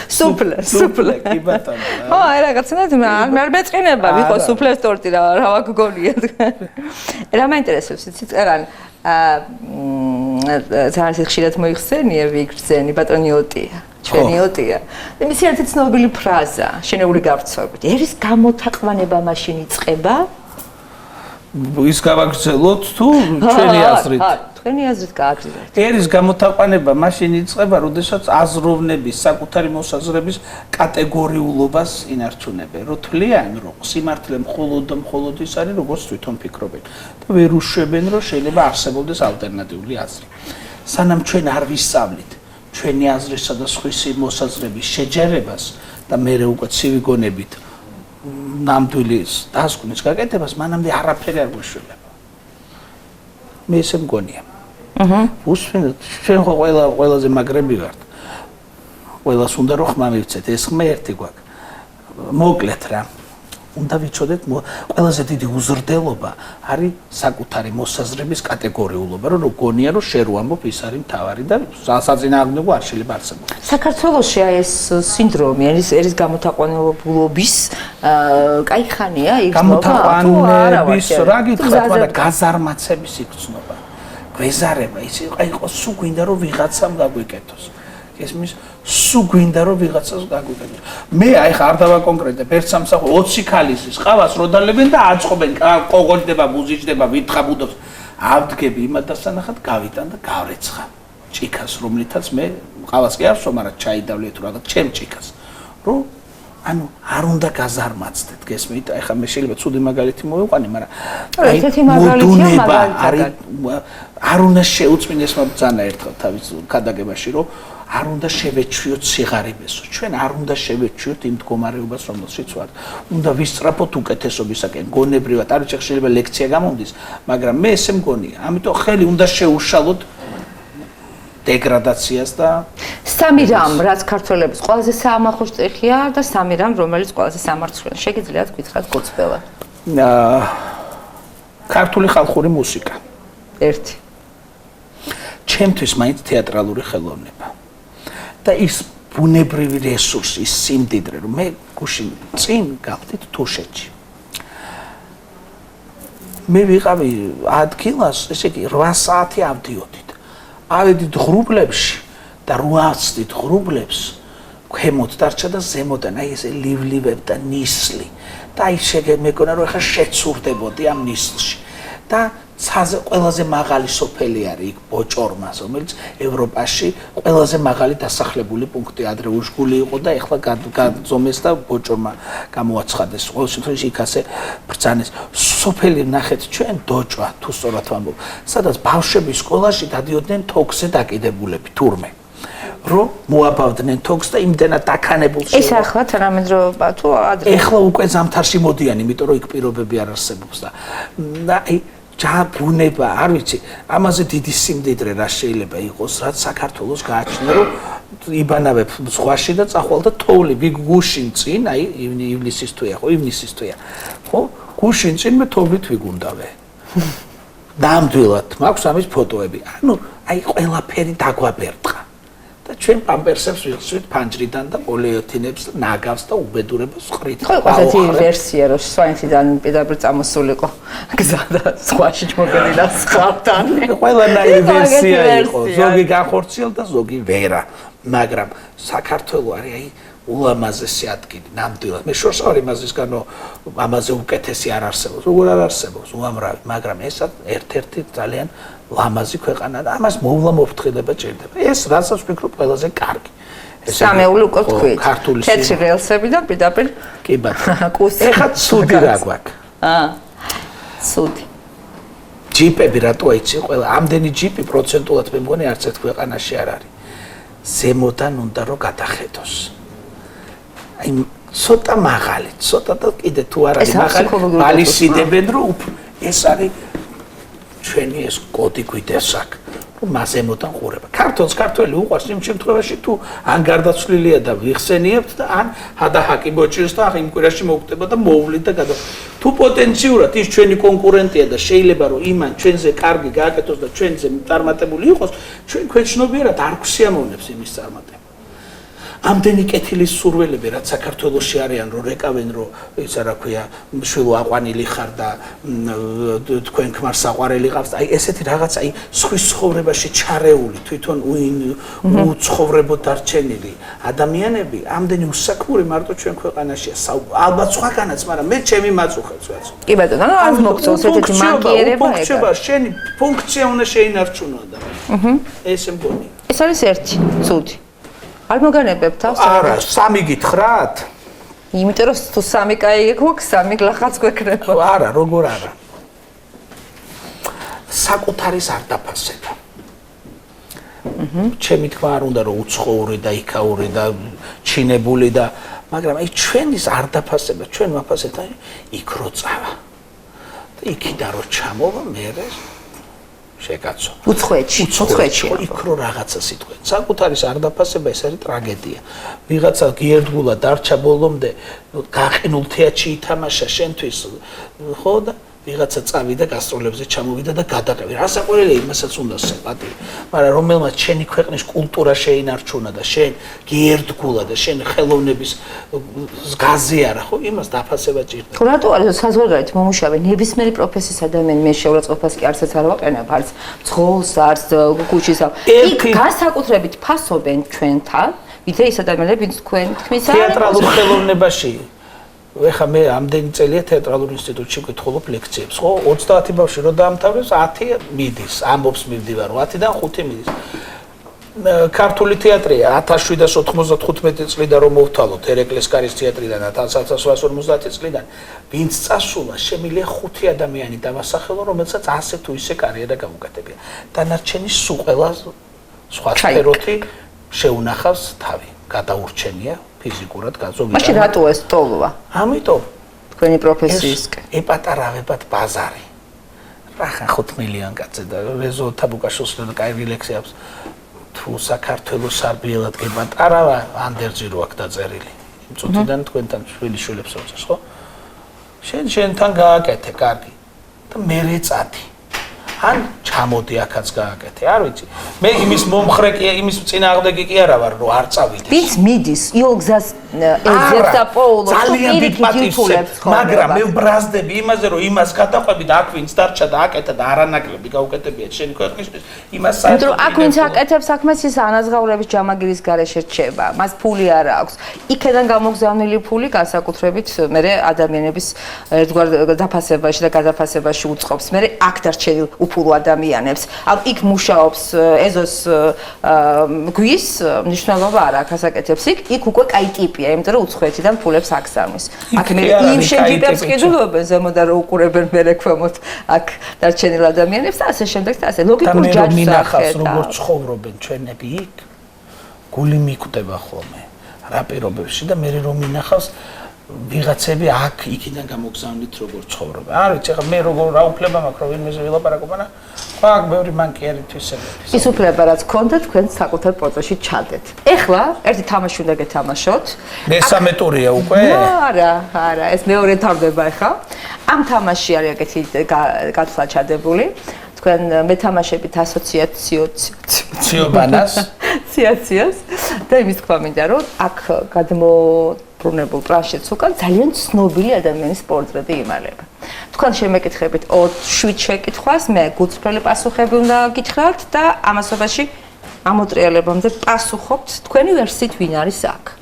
სუფლე. კი ბატონო. ო, აი რაღაცნაირად მე მეწყინება, ვიყო სუფლეს ტორტი რა ვაგგონია. რა მაინტერესებს იცით, რაღაც ძალიან ხშირად მოიხსენია ვიგრძენი ბატონი ოტია. ჩვენი ოტია. იმისი ერთი ცნობილი ფრაზა, შენეული გავრცელებით. ერის გამოთაყვანება მაშინ იწყება. ის გავაგრძელოთ თუ ჩვენი აზრით? თქვენი აზრით გააგრძელოთ. ერის გამოთაყვანება მაშინ იწყება, როდესაც აზროვნების, საკუთარი მოსაზრების კატეგორიულობას ინარჩუნებენ. რო თვლიან, რომ სიმართლე მხოლოდ ის არის, როგორც თვითონ ფიქრობენ და ვერ უშვებენ, რომ შეიძლება არსებობდეს ალტერნატიული აზრი. სანამ ჩვენ არ ვისწავლით ჩვენი აზრისა და სხვისი მოსაზრების შეჯერებას და მერე უკვე ცივი გონებით ნამდვილი დასკვნის გაკეთებას, მანამდე არაფერი არ გვეშველება. მე ესე მგონია. უსვენოთ, ჩვენ ხო ყველაზე მაგრები ვართ. ყველას უნდა რომ ხმა მივცეთ, ეს ხმა ერთი გვაქვს. მოკლედ რა. უნდა ვიცოდეთ, ყველაზე დიდი უზრდელობა არის საკუთარი მოსაზრების კატეგორიულობა, რომ გონია რომ შე რო ამბობ ის არის მთავარი და საწინააღმდეგო არ შეიძლება არსებობდეს. საქართველოში აი ეს სინდრომი, ერის გამოთაყვანილობის კაი ხანია იგრძნობა? გამოთაყვანების რა გითხრათ, მაგრამ გაზარმაცების იგრძნობა. გვეზარება ის იყოს, სულ გვინდა რომ ვიღაცამ გაგვიკეთოს. ესმის სულ გვინდა რომ ვიღაცას გაგვიკეთოს. მე აი ხარ დავა კონკრეტებ ერთ სამსახურ 20 ქალისის ყავას როდალებენ და აწყობენ, ყოღოჯდება, ბუზიჯდება, ვითხა ბუდობს. ავდგები იმათ დასანახად გავიტან და გავრეცხა. ჭიქას რომლითაც მე ყავას კი არსო, მაგრამ ჩაიდავლე თუ რაღაც ჩემ ჭიქას. რომ ანუ არ უნდა გაზარმაცდეთ, გესმით? აი ხა მე შეიძლება ცუდი მაგალითი მოვიყვანე, მაგრამ აი ესეთი მაგალითია არის არ უნდა შეუწმინდეს მობძანა ერთხელ თავის ქადაგებაში, რომ არ უნდა შევეჩვიოთ სიღარიბესო. ჩვენ არ უნდა შევეჩვიოთ იმ მდგომარეობას, რომელშიც ვართ. უნდა ვისწრაფოთ უკეთესობისაკენ, გონებრივად. არ ვიცი, შეიძლება ლექცია გამომდის, მაგრამ მე ესე მგონია. ამიტომ ხელი უნდა შეუშალოთ დეგრადაციას და სამი რამ, რაც ქართველების ყველაზე საამახო შტეხია და სამი რამ, რომელიც ყველაზე სამარცხვია. შეგიძლიათ გითხრათ გოწბელად. ქართული ხალხური მუსიკა. ერთი. ჩემთვის მაინც თეატრალური ხელოვნება. და ის ბუნებრივი რესურსი, ის სიმდიდრე, რომ მე გუშინ წინ გავდით თუშეთში. მე ვიყავი ადგილას, ესე იგი 8 საათი ავდიოდით. ავედით ღრუბლებში და 8 წით ღრუბლებს ქვემოთ დარჩა და ზემოდან აი ესე ლივლივებ და ნისლი. და აი მეკონა რომ ახლა შეცურდებოდი ამ ნისლში. და ცაზე ყველაზე მაღალი სოფელი არის იქ ბოჭორმა, რომელიც ევროპაში ყველაზე მაღალი დასახლებული პუნქტი ადრე უშგული იყო და ეხლა გაძომეს და ბოჭორმა გამოაცხადეს. ყოველ შემთხვევაში იქ ასე ბრძანეს. სოფელი ნახეთ ჩვენ დოჭვა, თუ სწორად ვამბობ, სადაც ბავშვები სკოლაში დადიოდნენ თოქზე დაკიდებულები თურმე. რომ მოაბავდნენ თოქს და იმდენად დაქანებულში. ეს ახლა თანამედროვეობა თუ ადრე? ეხლა უკვე ზამთარში მოდიან, იმიტომ რომ იქ პირობები არ არსებობს და აი ბუნება, არ ვიცი, ამაზე დიდი სიმდიდრე რა შეიძლება იყოს, რაც საქართველოს გააჩნია, რომ იბანავებ ზღვაში და წახვალ და თოვლი ვიგუშინ წინ, აი ივლისის თვეა, ხო, ივნისის თვეა. ხო, გუშინ წინ მე თოვლით ვიგუნდავე. ნამდვილად მაქვს ამის ფოტოები. ანუ აი ყველაფერი დაგვაბერტყა. და ჩვენ პამპერსებს ვიხსვით ფანჯრიდან და პოლიეთინებს და ნაგავს და უბედურებას ყრით. ხო, ესეთი ვერსია, რომ სვაინციდან პირდაპირ წამოსულიყო გზა და სხვაში ჩმოგედინა სხავთან. ყველანაირი ვერსია იყო, ზოგი განხორციელდა და ზოგი ვერა, მაგრამ საქართველო არის აი ულამაზესი ადგილი, ნამდვილად. მე შორს არ იმაზისგან რომ ამაზე უკეთესი არ არსებობს, როგორ არ არსებობს, უამრავი, მაგრამ ეს ერთ-ერთი ძალიან ლამაზი ქვეყანა და ამას მოვლა მოფრთხილება ჭირდება. ეს რასაც ვფიქრობ ყველაზე კარგი. სამეული უკვე თქვით. თეთრი რელსები და პირდაპირ კი ბატონო. ეხლა ცუდი რა გვაქვს? ცუდი. ჯიპები რატო აიცი ყველა ამდენი ჯიპი პროცენტულად მე მგონი არც ერთ ქვეყანაში არ არის. ზემოდან უნდა რომ გადახედოს. აი ცოტა მაღალი, ცოტა და კიდე თუ არ არის მაღალი, ბალისიდებენ რომ ეს არის ჩვენი ეს კოდი გვიდეს აქ, მას ემოდან ყურება. ქართველს ქართველი უყვარს იმ შემთხვევაში თუ ან გარდაცვლილია და ვიხსენიებთ და ან ჰადაჰაკი ბოჭირს და იმ კვირაში მოვხდება და მოვლით და გადა. თუ პოტენციურად ის ჩვენი კონკურენტია და შეიძლება რომ იმან ჩვენზე კარგი გააკეთოს და ჩვენზე წარმატებული იყოს, ჩვენ ქვეშნობიერად არ გვსიამოვნებს იმის წარმატება. ამდენი კეთილის სურველები რაც საქართველოში არიან რომ რეკავენ რომ ისა რა ქვია შვილო აყვანილი ხარ და თქვენ ქმარ საყვარელი ყავს აი ესეთი რაღაც აი სხვის ცხოვრებაში ჩარეული თვითონ უცხოვრებო დარჩენილი ადამიანები ამდენი უსაქმური მარტო ჩვენ ქვეყანაშია ალბათ სხვაგანაც მაგრამ მე ჩემი მაწუხებს ვაცო კი ბატონო ანუ არ მოგწონს ესეთი მანკიერება ეგა შენი ფუნქცია უნდა შეინარჩუნო და ესე მგონი ეს არის ერთი ცუდი არ მოგანებებ თავს? არა, სამი გითხრათ? იმიტომ რომ თუ სამი კაი გვაქვს, სამი გლახაც გვექნება. არა, როგორ არა. საკუთარის არ დაფასება. ჩემი თქმა არ უნდა რომ უცხოური და იქაური და ჩინებული და მაგრამ აი ჩვენის არ დაფასება, ჩვენ ვაფასებთ აი იქ რო წავა. და იქიდან რო ჩამოვა მე შეკაცო. უცხოეთში. იქ რო რაღაცა სიტყვა. საკუთარის არ დაფასება ეს არის ტრაგედია. ვიღაცა გიერთგულა დარჩა ბოლომდე, გაყინულ თეატრში ითამაშა შენთვის, ხო და ვიღაცა წავიდა გასტროლებზე ჩამოვიდა და გადაყევი. რასაკვირველია იმასაც უნდა საპატიო. მაგრამ რომელმაც შენი ქვეყნის კულტურა შეინარჩუნა და შენ გიერთგულა და შენ ხელოვნების გაზიარა, ხო, იმას დაფასება ჭირდება. ხო რატო არის საზღვარგარეთ მომუშავე ნებისმიერი პროფესიის ადამიანი მე შეურაცხყოფას კი არცაც არ ვაყენებ, არც მძღოლს, არც კუჩისა. იქ განსაკუთრებით ფასობენ ჩვენთან, ვიდრე ის ადამიანები, ვინც თქვენ თქმის არის თეატრალურ ხელოვნებაში ეხა მე ამდენი წელია თეატრალურ ინსტიტუტში ვკითხულობ ლექციებს, ხო? 30 ბავშვი რო დაამთავრებს, 10 მიდის, ამბობს მივდივარ, 10-დან 5 მიდის. ქართული თეატრი 1795 წლიდან რომ მოვთვალოთ ერეკლეს კარის თეატრიდან 1950 წლიდან, ვინც წასულა, შემიძლია 5 ადამიანი დავასახელო, რომელსაც ასე თუ ისე კარიერა გაუკეთებია. დანარჩენი სულ ყველა სხვა სფეროთი შეუნახავს თავი, გადაურჩენია ფიზიკურად გაზომილი. მაშინ რატო ეს ტოლვა? ამიტომ თქვენი პროფესიისკენ. ეპატარავებად ბაზარი. რახან 5 მილიონი კაცი და რეზო თაბუკაშვილს და კაი ლექციებს თუ საქართველოს სარბიელად გეპატარავა ანდერძი რო აქ დაწერილი. იმ წუთიდან თქვენთან შვილიშვილებს როწეს, ხო? შენთან გააკეთე კარგი და მერე წადი. ან ჩამოდი აქაც გააკეთე, არ ვიცი. მე იმის მომხრე კი, იმის წინააღმდეგი კი არა ვარ, რომ არ წავიდე. ვის მიდის, იოგზას ეძებს და პოულობს, ძალიან დიდ პატივს, მაგრამ მე ვბრაზდები იმაზე, რომ იმას გადაყვები და აქ ვინც დარჩა და აკეთა და არანაკლები გაუკეთებიათ შენი ქვეყნისთვის, იმას საერთოდ. იმიტომ რომ აქ ვინც აკეთებს საქმეს ის ანაზღაურების ჯამაგირის გარეშე რჩება, მას ფული არ აქვს. იქიდან გამოგზავნილი ფული განსაკუთრებით მე ადამიანების ერთგვარ დაფასებაში და გადაფასებაში უწყობს. მე აქ დარჩენილ უფულო ადამიანებს. ან იქ მუშაობს ეზოს გვის მნიშვნელობა არ აქვს ასაკეთებს იქ უკვე კაი ტიპია, იმიტომ რომ უცხოეთიდან ფულებს აგზავნის. აქ მე იმ შეგიტებს კიდულობენ ზემოდან რო უყურებენ მე ქვემოთ აქ დარჩენილ ადამიანებს და ასე შემდეგ და ასე ლოგიკურ ჯაჭვს ახავს როგორ ცხოვრობენ ჩვენები იქ გული მიკვდება ხოლმე რა პირობებში და მე რომ მინახავს ვიღაცები აქ იქიდან გამოგზავნით როგორ ცხოვრობენ. არ ვიცი, ხა მე როგორ რა უფლება მაქვს რომ ვინმეზე ვილაპარაკობანა. ხო, აქ ბევრი მანკიერი თვისებები. ის უფლება რაც გქონდა თქვენ საკუთარ პროცესში ჩადეთ. ეხლა ერთი თამაში უნდა გეთამაშოთ. მესამე ტურია უკვე? არა, ეს მეორე თავდება ეხლა. ამ თამაში არის ეგეთი გათვლა ჩადებული. თქვენ მეთამაშებით ასოციაციაციას და იმის თქვა მინდა რომ აქ გადმობრუნებულ პლანშეტს უკან ძალიან ცნობილი ადამიანის პორტრეტი იმალება. თქვენ შემეკითხებით 7 შეკითხვას, მე გულწრფელი პასუხები უნდა გითხრათ და ამასობაში ამოტრიალებამდე პასუხობთ თქვენი ვერსიით ვინ არის აქ.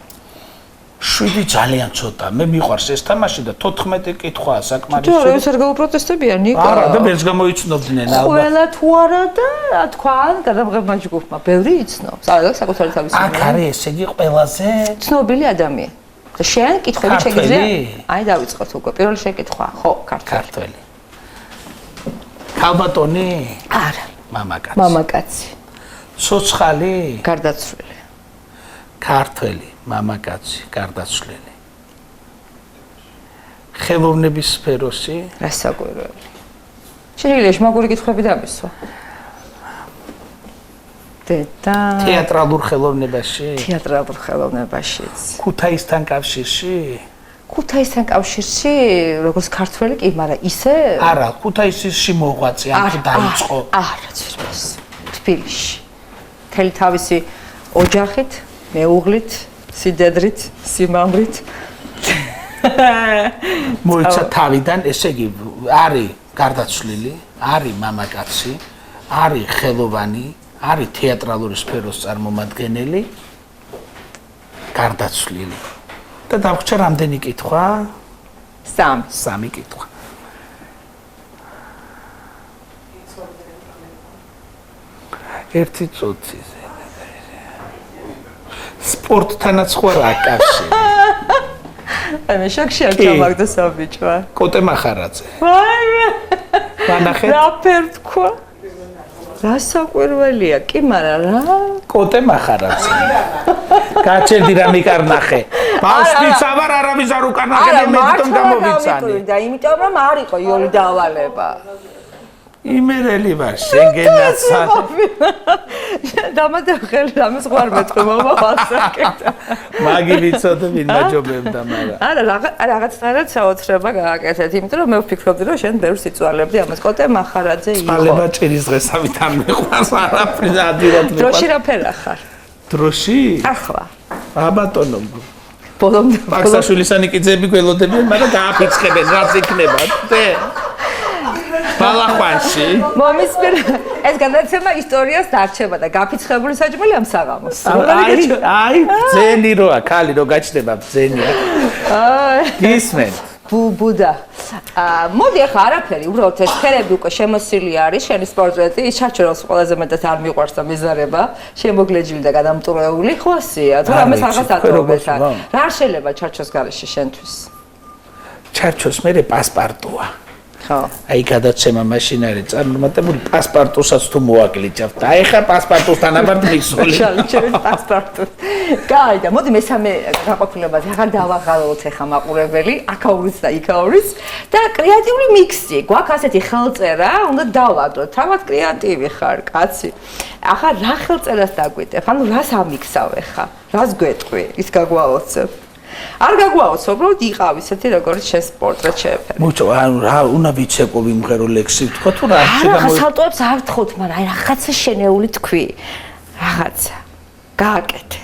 7 ძალიან ცოტა. მე მიყვარს ეს თამაში და 14 კითხვაა საკმარისი. ჯო, ეს არ გაუპროტესტებია, ნიკო. არა, და მეც გამოიცნობდნენ ალბათ. ყველა თუ არა და თქვენ გადამღებმა ჯგუფმა ბევრი იცნობს. არა, საკუთარი თავისი. აქ არის ესე იგი ყველაზე ცნობილი ადამიანი. და შენ კითხვები შეგიძლია? აი დავიწყოთ უკვე. პირველი შეკითხვა, ხო, ქართველი. ქალბატონი? არა. მამაკაცი. მამაკაცი. ცოცხალი? გარდაცვლილი. ქართველი. მამაკაცი, გარდაცვლილი. ხელოვნების სფეროში? რასაკვირველი. შეიძლება მაგური კითხვები დამისვა. დედა თეატრალურ ხელოვნებაში? თეატრალურ ხელოვნებაშიც. ქუთაისთან კავშირში? ქუთაისთან კავშირში, როგორც ქართველი კი, მაგრამ ისე არა, ქუთაისში მოღვაწე ან დაიწყო. არა, ძვირფას. თბილისში. მთელი თავისი ოჯახით, მეუღლით, სიდედრით, სიმამრით. მოიცა თავიდან, ესე იგი, არის გარდაცვლილი, არის მამაკაცი, არის ხელოვანი, არის თეატრალური სფეროს წარმომადგენელი, გარდაცვლილი. და დაგვჭირ რამდენი კითხვა? 3. 3 კითხვა. ერთი წუთის. სპორტთანაც ხო რა კავშირი? აი მე შოქში არ ჩამაგდა საბიჭო. კოტე მახარაძე. ვაიმე. ვანახეთ? რა ფერთქვა? რა საკვირველია, კი, მაგრამ რა? კოტე მახარაძე. გაჩერდი რა მიკარნახე. ბავშვიც ავარ არავის არ უკარნახე და მე თვითონ გამოვიცანი. და იმიტომ რომ არ იყო იოლი დავალება. იმერელი ვარ, შენგენაცა. დამატებ ხელი რამეს ხوار მეთქვი მამა ვასაკეთ. მაგი ვიცოდები მაჯობებდა, მაგრამ. არა, რაღაცნაირად საოცრება გააკეთეთ, იმიტომ რომ მე ვფიქრობდი რომ შენ ბევრს იწვალებდი ამას. კოტე მახარაძე იყო. წყალება ჭირის დღესავით არ მეყვარს, არაფრის ადვილად მეყვარს. დროში რა ფერა ხარ? დროში? ახლა. აბატონო. ბოლომდე. პაქსაშვილისანი კიძები გველოდებიან, მაგრამ გააფიცხებენ, რაც იქნება. დე. ბალახვანში. მომისმენ ეს გადაცემა ისტორიას დარჩება და გაფიცხებული საჭმელი ამ საღამოს. აი, ბძენი როა, ქალი რო გაჩნდება ბძენია. გისმენ. ბუდა. მოდი ახლა არაფერი, უბრალოდ ეს ფერები უკვე შემოსილი არის, შენი სპორტრეტი, ის ჩარჩერავს ყველაზე მეტად არ მიყვარს და მეზარება, შემოგლეჯილი და გადამტვრეული, ხო ასეა, თუ რამეს აღარ ატოვებს. რა შეიძლება ჩარჩოს გარეშე შენთვის? ჩარჩოს მერე პასპარტოა. ხო. აი გადაცემა მაშინ არის წარმატებული პასპარტოსაც თუ მოაკლიჭავ და აი ხა პასპარტოსთან აბართ მისული. ჩარჩოს პასპარტო. კაი და მოდი მესამე გაყოფილებაზე აღარ დავაღალოთ ახლა მაყურებელი, აქაურიც და იქაურიც და კრეატიული მიქსი. გვაქვს ასეთი ხელწერა, უნდა დავადოთ. თავად კრეატივი ხარ, კაცი. ახლა რა ხელწერას დაგვიტებ? ანუ რას ამიქსავ ახლა? რას გვეტყვი? ის გაგვაოცებ. არ გაგვაოცო, უბრალოდ იყავ ისეთი როგორც შენ პორტრეტ შეეფერე. მოჭო, ანუ რა უნდა ვიცეკო ვიმღერო ლექსი თქვა თუ რა შეგამო. რა სალტოებს არ გთხოვთ, მაგრამ აი რაღაცა შენეული თქვი. რაღაცა. გააკეთე.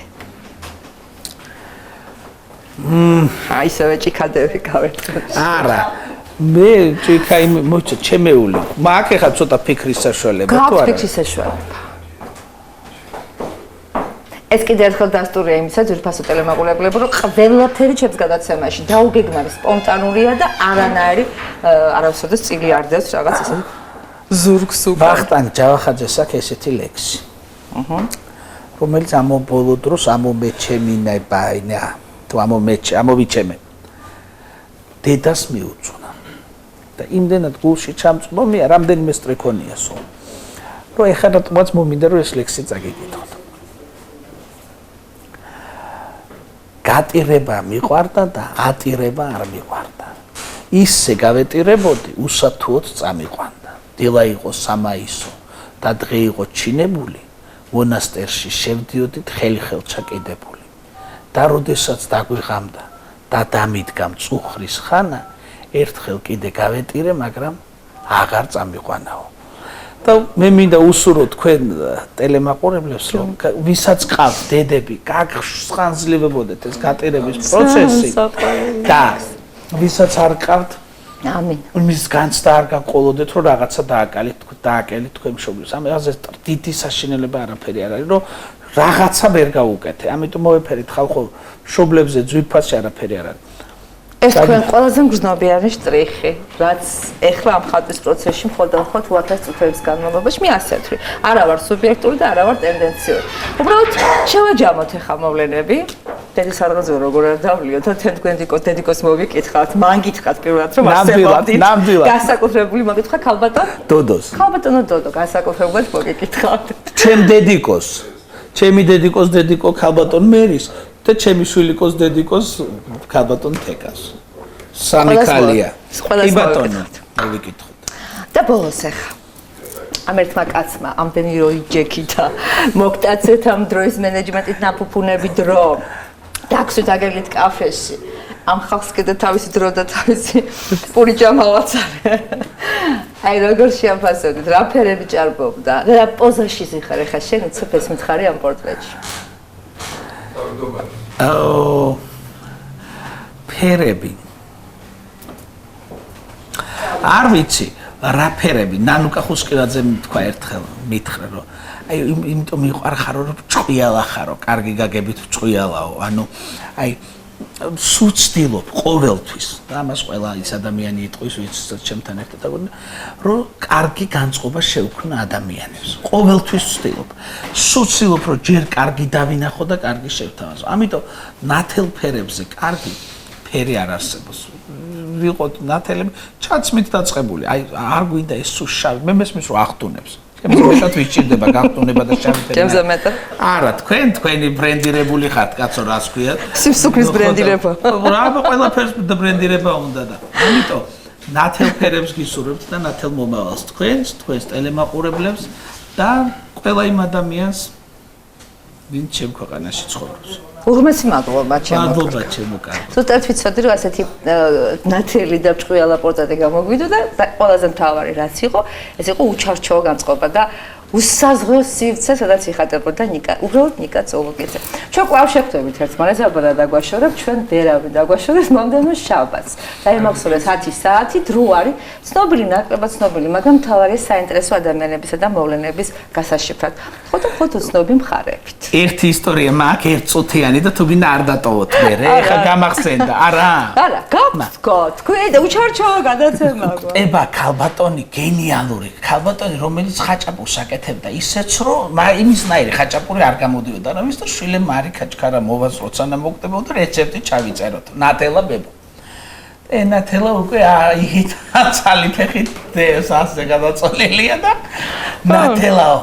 აი ისევე ჭიქადები გავერცხე. არა. მე ჭიქა იმ მოჭო ჩემეული. მაგ ეხა ცოტა ფიქრის საშუალება თუ არა? გაქვს ფიქრის საშუალება. ეს კიდე ერთხელ დასტურია იმისა ძვირფასო ტელემაყურებლებო, რომ ყველაფერი ჩემს გადაცემაში დაუგეგმარი სპონტანურია და არანაირი არავისოდეს წილი არ დევს რაღაც ესე ზურგს უკან. ვახტანგ ჯავახაძეს აქვს ესეთი ლექსი. რომელიც ამობოლო დროს ამომეჩემინებაინა თუ ამოვიჩემე. დედას მიუძღვნა. და იმდენად გულში ჩამწვდომია, რამდენიმე სტრიქონიასო. რომ ეხლა რატომაც მომინდა რომ ეს ლექსი წაგიკითხოთ. გატირება მიყვარდა და ატირება არ მიყვარდა. ისე გავეტირებოდი, უსათუოდ წამიყვანდა. დილა იყო სამაისო და დღე იყო ჩინებული, მონასტერში შევდიოდით ხელი-ხელ ჩაკიდებული. და როდესაც დაგვიღამდა და დამიდგა მწუხრის ხანა, ერთხელ კიდე გავეტირე, მაგრამ აღარ წამიყვანაო. და მე მინდა უსურო თქვენ ტელემაყურებლებს რომ ვისაც ყავთ დედები, გაგხსანძლებოდეთ ეს გატირების პროცესი და ვისაც არ ყავთ, ამინ. მის განცდა არ გაყოლოდეთ რომ რაღაცა დააკელით თქვენ მშობლებს. ამაზე დიდი საშინელება არაფერი არ არის, რომ რაღაცა ვერ გაუკეთე. ამიტომ მოვეფერით ხალხო მშობლებზე ძვირფასი არაფერი არ არის. ეს თქვენ ყველაზე მგრძნობიარე შტრიხი, რაც ეხლა ამ ხატვის პროცესში მხოლოდ 1000 წუთების განმავლობაში მე ასე ვთვლი. არა ვარ სუბიექტური და არა ვარ ტენდენციური. უბრალოდ შევაჯამოთ ახლა მოვლენები. დედის არღაზე როგორ არ დავლიო და თქვენ დედიკოს მოვიკითხავთ, მან გითხრათ პირველად რომ ასე მოვდით. განსაკუთრებული მოგითხრა ქალბატონ დოდოს. ქალბატონო დოდო, განსაკუთრებულად მოგიკითხავთ. ჩემ დედიკოს, ჩემი დედიკო ქალბატონ მერის და ჩემი შვილიკოს დედიკოს ქალბატონ თეკას. სამი ქალია. კი ბატონო, მოვიკითხოთ. და ბოლოს ახლა ამ ერთმა კაცმა ამდენი რო იჯექი და მოგტაცეთ ამ დროის მენეჯმენტით ნაფუფუნები დრო. დაგსვით აგერლით კაფეში. ამ ხალხს კიდე თავისი დრო და თავისი პური ჯამა ვაცარე. აი როგორ შეაფასებდით, რა ფერები ჭარბობდა, რა პოზაში ზიხარ ხა შენ უცებ მითხარი ამ პორტრეტში. ფერები. არ ვიცი, რა ფერები, ნანუკა ხუსკილაძე თქვა ერთხელ მითხრა რომ აი იმიტომ მიყვარხარო რომ ჭყიალა ხარო, კარგი გაგებით ჭყიალაო, ანუ აი სუცდილობ ყოველთვის და ამას ყველა ის ადამიანი იტყვის ვინც ჩემთან ერთად აგონია რომ კარგი განწყობა შეუქმნა ადამიანებს ყოველთვის ვცდილობ სუცდილობ რომ ჯერ კარგი დავინახო და კარგი შევთავაზო ამიტომ ნათელ ფერებზე კარგი ფერი არ არსებობს ვიყოთ ნათელები ჩაცმით დაწყებული აი არ გვინდა ეს სუშავი მე მესმის რომ ახტუნებს მეტად ვიჭირდება გახტუნება და შავი ჩემზე მეტად არა თქვენი ბრენდირებული ხართ კაცო რას ქვიათ სიფსუქრის ბრენდირება რა ყველაფერს ბრენდირება უნდა და ამიტომ ნათელ ფერებს გისურვებთ და ნათელ მომავალს თქვენს ტელემაყურებლებს და ყველა იმ ადამიანს ვინც ჩემ ქვეყანაში ცხოვრობს უღმესი მადლობა ჩემო მადლობა ჩემო კარგი ზუსტად ვიცოდი რომ ასეთი ნათელი და ჭყიალა პორტრეტი გამოგვიდო და ყველაზე მთავარი რაც იყო ეს იყო უჩარჩო განწყობა და უსაზღრო სივრცე სადაც იხატებოდა ნიკა უბრალოდ ნიკა წოლოკიძე ჩვენ კვლავ შევხვდებით ერთმანეთს აბა დაგვაშორებ ჩვენ ბერავი დაგვაშორებს მომდენო შაბათს დაიმახსოვრეს 10 საათი დრო არის ცნობილი ნაკლებად ცნობილი მაგრამ მთავარია საინტერესო ადამიანებისა და მოვლენების გასაშიფრად ხოთო ცნობი მხარეებით ერთი ისტორია მაქვს ერთწუთიანი და თუ გინდა არ დატოვოთ მე ეხა გამახსენდა არა გაგსკოთ თქვენ და უჩარჩო გადაცემა ება ქალბატონი გენიალური ქალბატონი რომელიც ხაჭაპურს აკეთებდა ისეც რომ იმისნაირი ხაჭაპური არ გამოდიოდა რა ვის და შვილე მარი ქაჭქარა მოვას როცანა მოგდებოდა რეცეპტი ჩავიწეროთ ნათელა ბებო ნათელა უკვე აიღეთ ცალი ფეხით დევს ასე გადაწოლილია და ნათელაო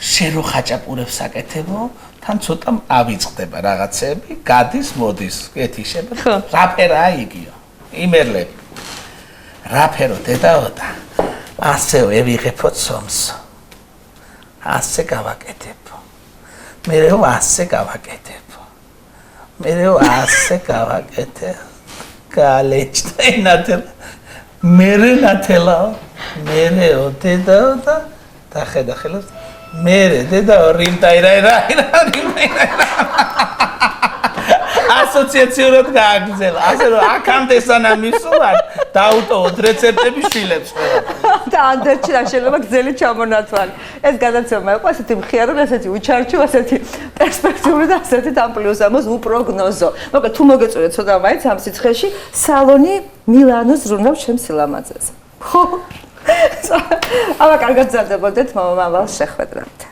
შენ რო ხაჭაპურებს აკეთებო თან ცოტა ავიწყდება რაღაცები გადის მოდის ეთიშება რა ფერაა იგიო იმერლები რა ფერო დედაო და ასევე ვიღებო ცომს ასე გავაკეთებო მერეო ასე გავაკეთებო მერეო ასე გავაკეთე გალეჭდა ნათელა მერე ნათელაო მერეო დედაო და ხედა ხელებს მერე დედაო რიმტაირა ასოციაციურად გააგზავნა ასე რომ აქამდე სანამ ისულან დაუტოვოთ რეცეპტები შვილებს და ანდერჩი რა შეიძლება გზელი ჩამონათვალი ეს გადაცემა იყო ასეთი მხიარული ასეთი უჩარჩო ასეთი პერსპექტიული და ასეთი ამ პლუს ამას უპროგნოზო მოკლედ თუ მოგეწონეთ ცოტა მაინც ამ სიცხეში სალონი მილანოს ზრუნავს ჩემს სილამაზეზე ხო აბა კარგად გზარდებოდეთ მომავალ შეხვედრამდე